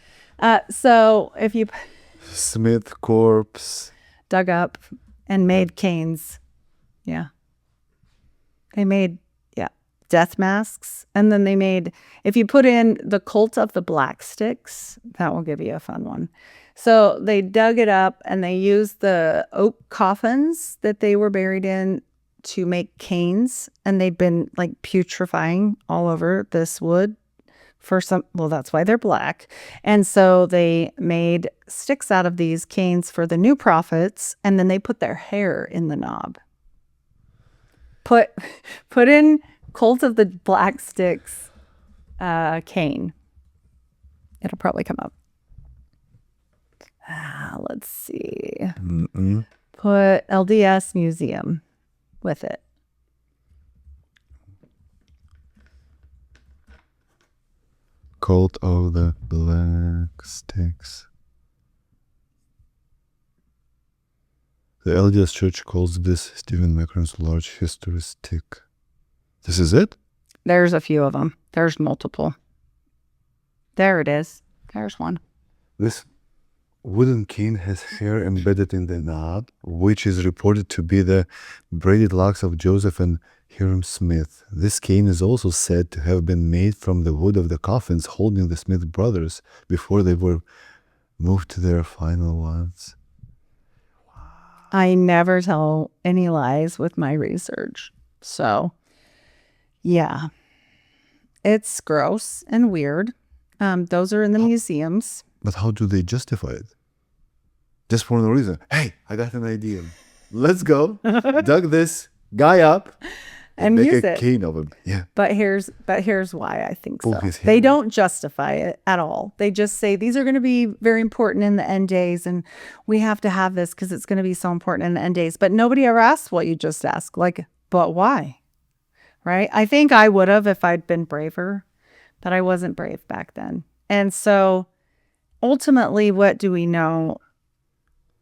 So if you. Smith corpse. Dug up and made Cain's. Yeah. They made, death masks. And then they made, if you put in the cult of the black sticks, that will give you a fun one. So they dug it up and they used the oak coffins that they were buried in to make canes. And they'd been like putrefying all over this wood for that's why they're black. And so they made sticks out of these canes for the new prophets. And then they put their hair in the knob. Put in Cult of the Black Sticks cane. It'll probably come up. Let's see. Put LDS Museum with it. Cult of the Black Sticks. The LDS Church calls this Stephen Macron's large history stick. This is it? There's a few of them. There's multiple. There it is. There's one. This wooden cane has hair embedded in the knob, which is reported to be the braided locks of Joseph and Hiram Smith. This cane is also said to have been made from the wood of the coffins holding the Smith brothers before they were moved to their final ones. I never tell any lies with my research. So, yeah. It's gross and weird. Those are in the museums. But how do they justify it? Just for no reason. Hey, I got an idea. Let's go. Dug this guy up and make use a it. cane of him. Yeah. But here's why I think Pull so. his hair. They don't justify it at all. They just say these are going to be very important in the end days, and we have to have this because it's going to be so important in the end days. But nobody ever asked what you just asked. Like, but why? Right? I think I would have if I'd been braver, but I wasn't brave back then. And so ultimately, what do we know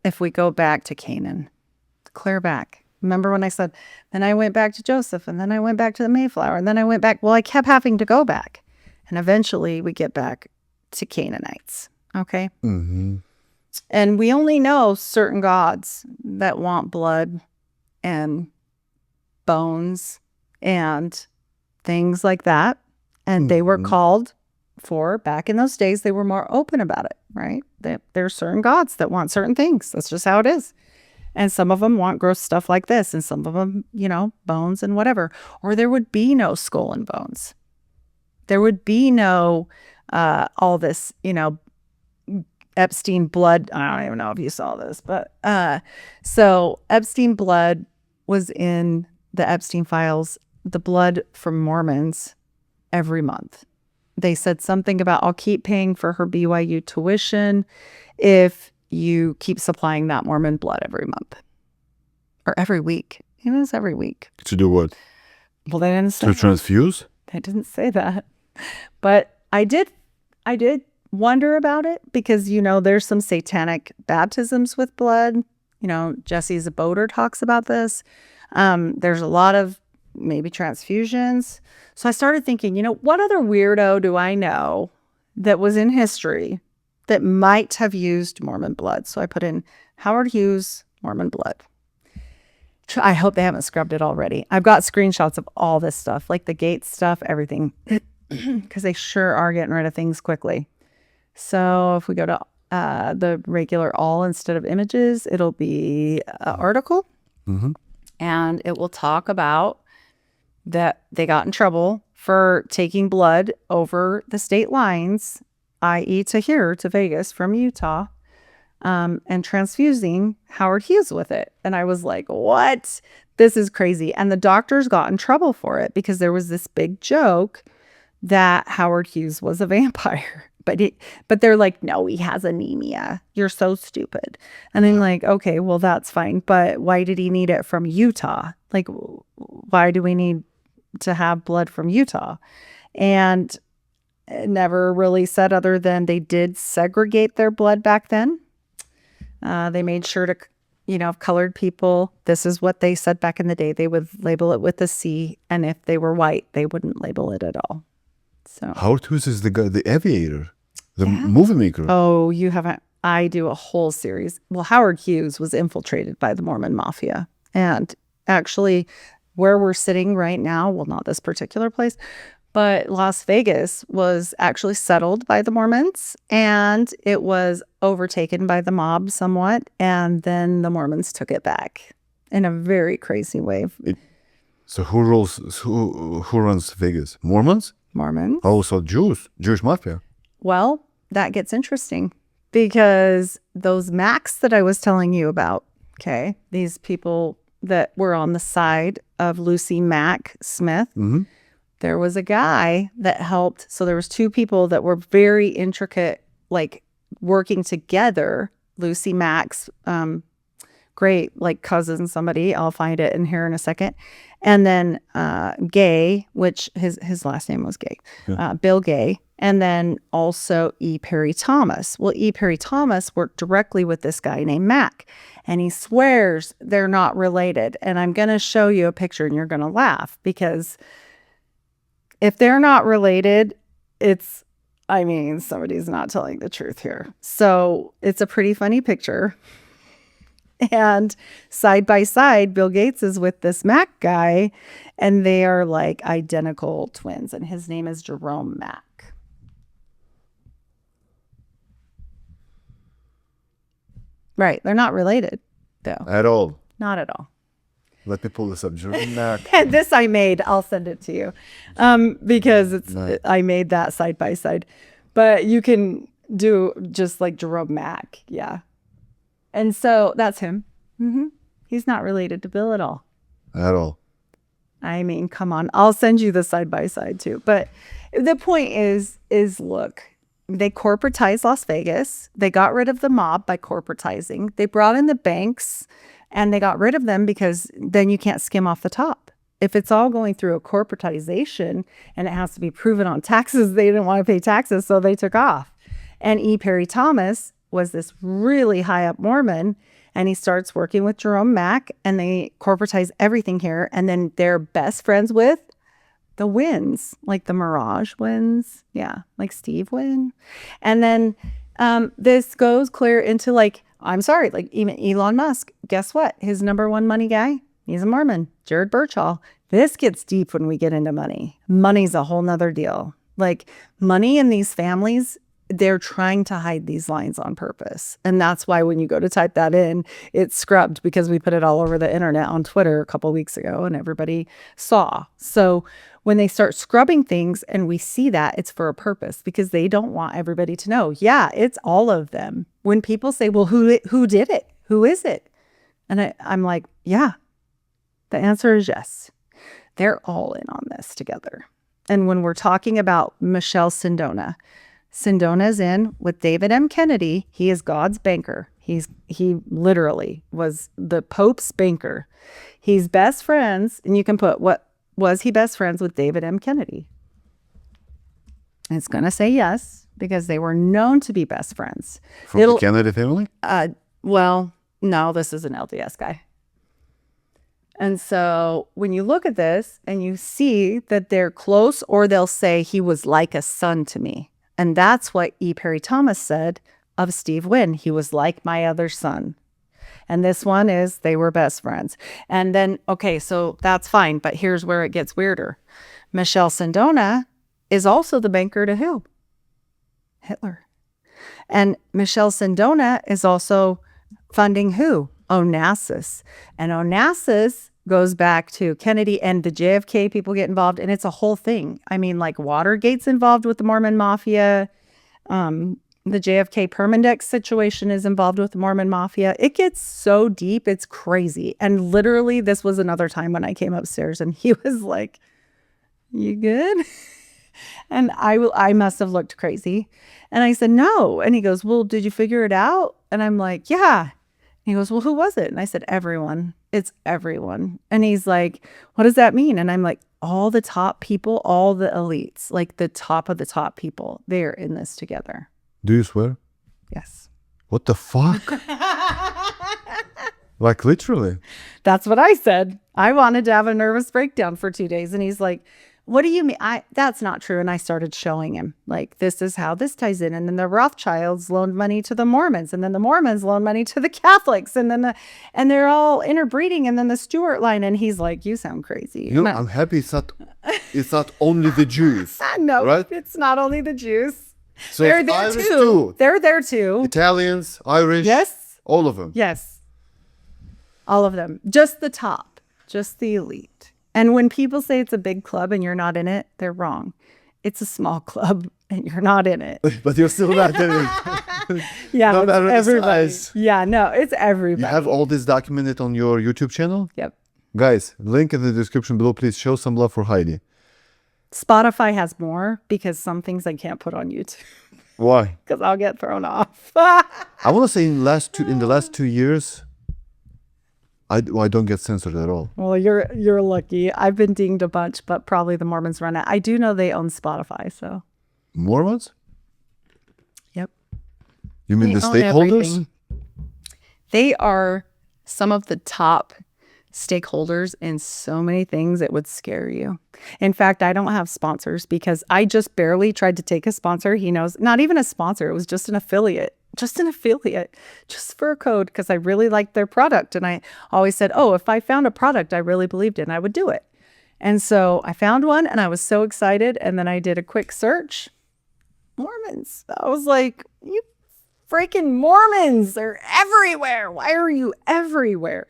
if we go back to Canaan? Clear back. Remember when I said, then I went back to Joseph, and then I went back to the Mayflower, and then I went back. Well, I kept having to go back. And eventually we get back to Canaanites. Okay? Mm-hmm. And we only know certain gods that want blood and bones and things like that. And they were called for, back in those days, they were more open about it, right? There are certain gods that want certain things. That's just how it is. And some of them want gross stuff like this, and some of them, bones and whatever. Or there would be no skull and bones. There would be no all this, Epstein blood. I don't even know if you saw this, but so Epstein blood was in the Epstein files, the blood from Mormons every month. They said something about, I'll keep paying for her BYU tuition if you keep supplying that Mormon blood every month or every week. It was every week. To do what? Well, they didn't say To that. transfuse? They didn't say that. But I did wonder about it because, there's some satanic baptisms with blood. Jesse Zaboter talks about this. There's a lot of maybe transfusions. So I started thinking, what other weirdo do I know that was in history that might have used Mormon blood? So I put in Howard Hughes, Mormon blood. I hope they haven't scrubbed it already. I've got screenshots of all this stuff, like the Gates stuff, everything, because they sure are getting rid of things quickly. So if we go to the regular all instead of images, it'll be an article. Mm-hmm. And it will talk about that they got in trouble for taking blood over the state lines, i.e. to Vegas from Utah, and transfusing Howard Hughes with it. And I was like, what? This is crazy. And the doctors got in trouble for it because there was this big joke that Howard Hughes was a vampire. But they're like, no, he has anemia. You're so stupid. And I'm like, okay, well, that's fine. But why did he need it from Utah? Like, why do we need to have blood from Utah? And it never really said other than they did segregate their blood back then. They made sure to, colored people, this is what they said back in the day. They would label it with a C. And if they were white, they wouldn't label it at all. So Howard Hughes is the guy, the aviator, the movie maker. Oh, you haven't. I do a whole series. Well, Howard Hughes was infiltrated by the Mormon mafia. And actually, where we're sitting right now, well, not this particular place, but Las Vegas was actually settled by the Mormons, and it was overtaken by the mob somewhat. And then the Mormons took it back in a very crazy way. So who runs Vegas? Mormons? Mormons. Oh, so Jewish mafia. Well, that gets interesting because those Macs that I was telling you about, okay, these people that were on the side of Lucy Mack Smith, Mm-hmm. there was a guy that helped. So there was two people that were very intricate, like working together. Lucy Mack's great, like cousin, somebody. I'll find it in here in a second. And then Gay, which his last name was Gay, Bill Gay. And then also E. Perry Thomas. Well, E. Perry Thomas worked directly with this guy named Mac. And he swears they're not related. And I'm going to show you a picture and you're going to laugh because if they're not related, somebody's not telling the truth here. So it's a pretty funny picture. And side by side, Bill Gates is with this Mac guy, and they are like identical twins. And his name is Jerome Mack. Right. They're not related, though. At all. Not at all. Let me pull this up. Jerome Mack. And this I made. I'll send it to you because Nice. I made that side by side. But you can do just like Jerome Mack. Yeah. And so that's him. Mm-hmm. He's not related to Bill at all. At all. I mean, come on. I'll send you the side by side too. But the point is look, they corporatized Las Vegas. They got rid of the mob by corporatizing. They brought in the banks and they got rid of them because then you can't skim off the top. If it's all going through a corporatization and it has to be proven on taxes, they didn't want to pay taxes, so they took off. And E. Perry Thomas was this really high up Mormon, and he starts working with Jerome Mack, and they corporatize everything here. And then they're best friends with the Wynns, like the Mirage Wynns. Yeah, like Steve Wynn. And then this goes clear into like even Elon Musk. Guess what? His number one money guy, he's a Mormon, Jared Birchall. This gets deep when we get into money. Money's a whole nother deal. Like money in these families they're trying to hide these lines on purpose. And that's why when you go to type that in, it's scrubbed, because we put it all over the internet on Twitter a couple weeks ago and everybody saw. So when they start scrubbing things and we see that, it's for a purpose, because they don't want everybody to know. Yeah, it's all of them. When people say, well, who did it? Who is it? And I'm like, yeah, the answer is yes. They're all in on this together. And when we're talking about Michelle Sindona, Sindona's in with David M. Kennedy. He is God's banker. He literally was the Pope's banker. He's best friends, and you can put, what was he best friends with David M. Kennedy? It's going to say yes, because they were known to be best friends. From the Kennedy family? Well, no, this is an LDS guy. And so when you look at this and you see that they're close, or they'll say he was like a son to me. And that's what E. Perry Thomas said of Steve Wynn. He was like my other son. And this one is they were best friends. And then, okay, so that's fine. But here's where it gets weirder. Michelle Sindona is also the banker to who? Hitler. And Michelle Sindona is also funding who? Onassis. And Onassis goes back to Kennedy and the JFK people get involved, and it's a whole thing. I mean, like Watergate's involved with the Mormon Mafia. The JFK Permindex situation is involved with the Mormon Mafia. It gets so deep, it's crazy. And literally, this was another time when I came upstairs and he was like, you good? And I must have looked crazy. And I said, no. And he goes, well, did you figure it out? And I'm like, yeah. He goes, well, who was it? And I said, everyone. It's everyone. And he's like, what does that mean? And I'm like, all the top people, all the elites, like the top of the top people, they're in this together. Do you swear? Yes. What the fuck? Like literally. That's what I said. I wanted to have a nervous breakdown for 2 days. And he's like, what do you mean? That's not true. And I started showing him, like, this is how this ties in. And then the Rothschilds loaned money to the Mormons, and then the Mormons loaned money to the Catholics, and then and they're all interbreeding, and then the Stewart line. And he's like, you sound crazy. You know, I'm happy it's not only the Jews. No, right? It's not only the Jews. So they're there Irish too. They're there too. Italians, Irish. Yes. All of them. Yes. All of them. Just the top. Just the elite. And when people say it's a big club and you're not in it, they're wrong. It's a small club and you're not in it. But you're still not in it. Yeah, No it's matter the everybody. size. Yeah, no, it's everybody. You have all this documented on your YouTube channel? Yep. Guys, link in the description below. Please show some love for Heidi. Spotify has more, because some things I can't put on YouTube Why? because I'll get thrown off. I want to say in the last 2 years, I don't get censored at all. Well, you're lucky. I've been dinged a bunch, but probably the Mormons run it. I do know they own Spotify, so. Mormons? Yep. You mean They the own stakeholders? everything. They are some of the top stakeholders in so many things it would scare you. In fact, I don't have sponsors, because I just barely tried to take a sponsor. He knows, not even a sponsor. It was just an affiliate. Just for a code, because I really liked their product. And I always said, oh, if I found a product I really believed in, I would do it. And so I found one and I was so excited. And then I did a quick search. Mormons. I was like, you freaking Mormons. They're everywhere. Why are you everywhere?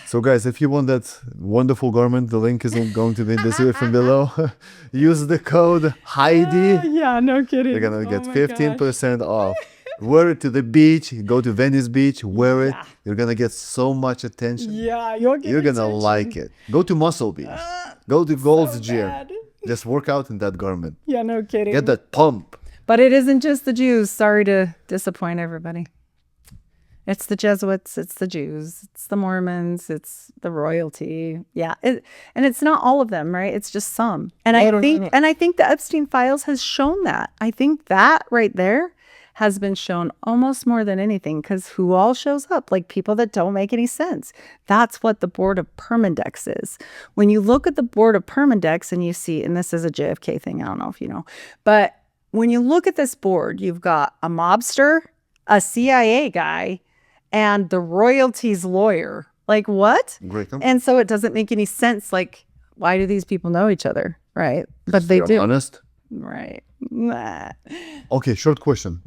So guys, if you want that wonderful garment, the link is going to be in the description below. Use the code Heidi. Yeah, no kidding. You're going to get 15% off. Wear it to the beach. Go to Venice Beach. Wear it. You're going to get so much attention. Yeah, you're You're going to like it. Go to Muscle Beach. Go to Gold's Gym. bad. Just work out in that garment. Yeah, no kidding. Get that pump. But it isn't just the Jews. Sorry to disappoint everybody. It's the Jesuits, it's the Jews, it's the Mormons, it's the royalty. Yeah. And it's not all of them, right? It's just some. And I think the Epstein files has shown that. I think that right there has been shown almost more than anything, because who all shows up? Like people that don't make any sense. That's what the Board of Permindex is. When you look at the Board of Permindex and you see, and this is a JFK thing, I don't know if you know, but when you look at this board, you've got a mobster, a CIA guy, and the royalty's lawyer. Like what? Great. And so it doesn't make any sense. Like, why do these people know each other? Right. But they They're do. honest. Right. Nah. Okay, short question.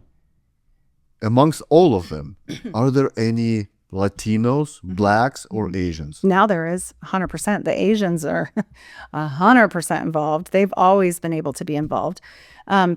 Amongst all of them, are there any Latinos, blacks, or Asians? Now there is 100%. The Asians are 100% involved. They've always been able to be involved.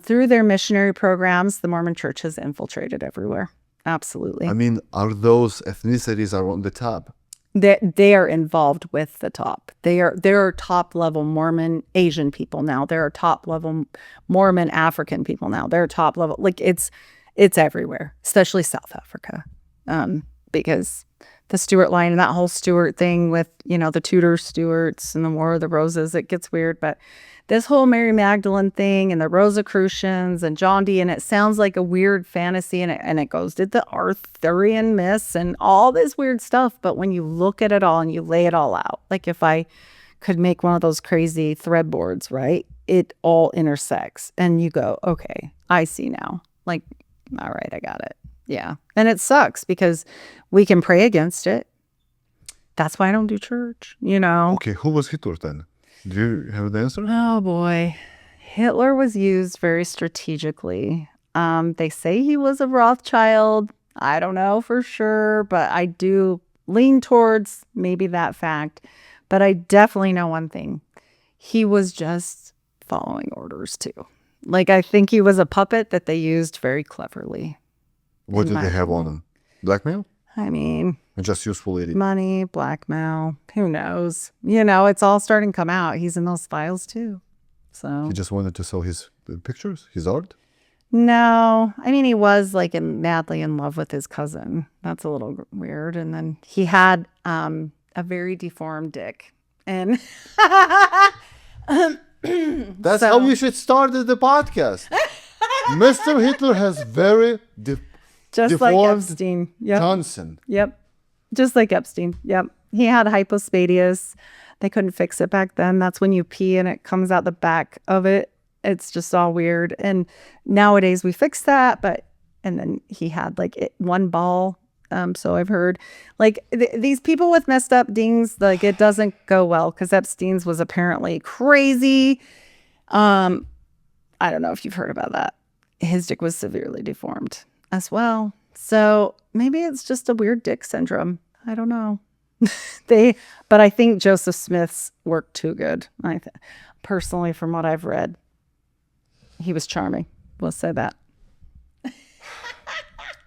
Through their missionary programs, the Mormon church has infiltrated everywhere. Absolutely. I mean, are those ethnicities are on the top? They are involved with the top. There are top level Mormon Asian people now. There are top level Mormon African people now. There are top level, like it's everywhere, especially South Africa, because the Stuart line and that whole Stuart thing with, the Tudor Stuarts and the War of the Roses, it gets weird. But this whole Mary Magdalene thing and the Rosicrucians and John Dee, and it sounds like a weird fantasy, and it goes, did the Arthurian myths and all this weird stuff. But when you look at it all and you lay it all out, like if I could make one of those crazy thread boards, right? It all intersects and you go, okay, I see now. Like, all right, I got it. Yeah. And it sucks because we can pray against it. That's why I don't do church, Okay, who was Hitler then? Do you have the answer? Oh boy. Hitler was used very strategically. They say he was a Rothschild. I don't know for sure, but I do lean towards maybe that fact. But I definitely know one thing. He was just following orders too. Like, I think he was a puppet that they used very cleverly. What did they have on him? Blackmail? I mean, And just useful idiot? money, blackmail, who knows? It's all starting to come out. He's in those files too. So He just wanted to sell his pictures, his art? no, I mean, he was like madly in love with his cousin. That's a little weird. And then he had a very deformed dick. And That's how you should start the podcast. Mr. Hitler has very just like deformed Epstein. Yep. Johnson. Yep. Just like Epstein. Yep. He had hypospadias. They couldn't fix it back then. That's when you pee and it comes out the back of it. It's just all weird. And nowadays we fix that, and then he had like one ball. So I've heard like these people with messed up dings, like it doesn't go well because Epstein's was apparently crazy. I don't know if you've heard about that. His dick was severely deformed as well. So maybe it's just a weird dick syndrome. I don't know. But I think Joseph Smith's worked too good. Personally, from what I've read, he was charming. We'll say that.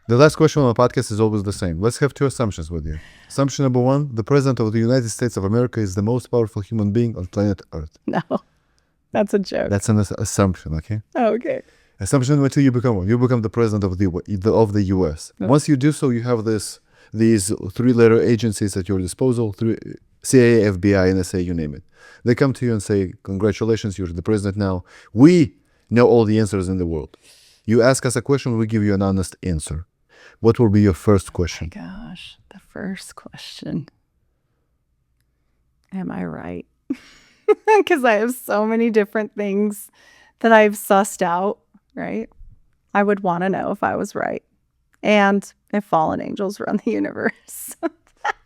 The last question on the podcast is always the same. Let's have two assumptions with you. Assumption number one, the President of the United States of America is the most powerful human being on planet Earth. No, that's a joke. That's an assumption, okay? Oh, okay. Assumption number two, you become one. You become the President of the U.S. Oh. Once you do so, you have these three-letter agencies at your disposal, CIA, FBI, NSA, you name it. They come to you and say, congratulations, you're the president now. We know all the answers in the world. You ask us a question, we give you an honest answer. What will be your first question? Oh my gosh, the first question. Am I right? Because I have so many different things that I've sussed out, right? I would want to know if I was right and if fallen angels run the universe.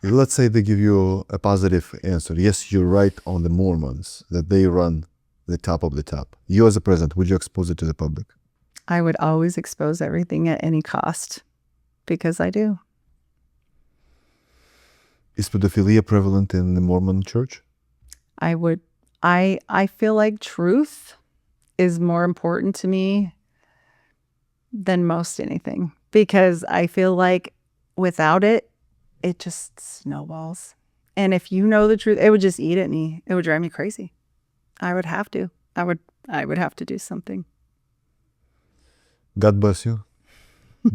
Let's say they give you a positive answer. Yes, you're right on the Mormons, that they run the top of the top. You as a president, would you expose it to the public? I would always expose everything at any cost because I do. Is pedophilia prevalent in the Mormon church? I feel like truth is more important to me than most anything because I feel like without it, it just snowballs. And if you know the truth, it would just eat at me. It would drive me crazy. I would have to. I would have to do something. God bless you.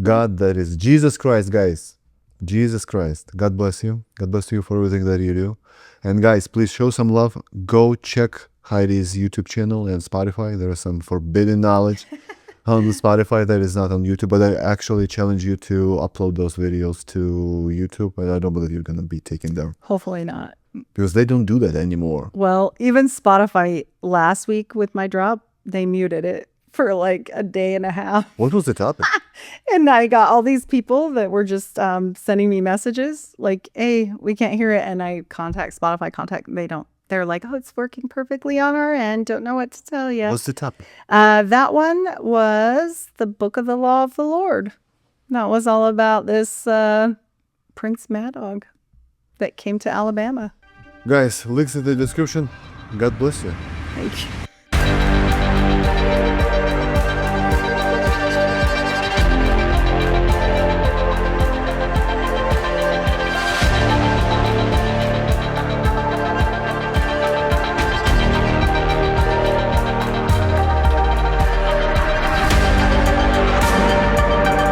God, that is Jesus Christ, guys. Jesus Christ. God bless you. God bless you for everything that you do. And guys, please show some love. Go check Heidi's YouTube channel and Spotify. There is some forbidden knowledge on Spotify that is not on YouTube, but I actually challenge you to upload those videos to YouTube, but I don't believe you're going to be taken down. Hopefully not. Because they don't do that anymore. Well, even Spotify last week with my drop, they muted it for like a day and a half. What was the topic? And I got all these people that were just sending me messages like, hey, we can't hear it. And I contact Spotify, They're like, oh, it's working perfectly on our end. Don't know what to tell you. What's the topic? That one was the Book of the Law of the Lord. That was all about this Prince Madog that came to Alabama. Guys, links in the description. God bless you. Thank you.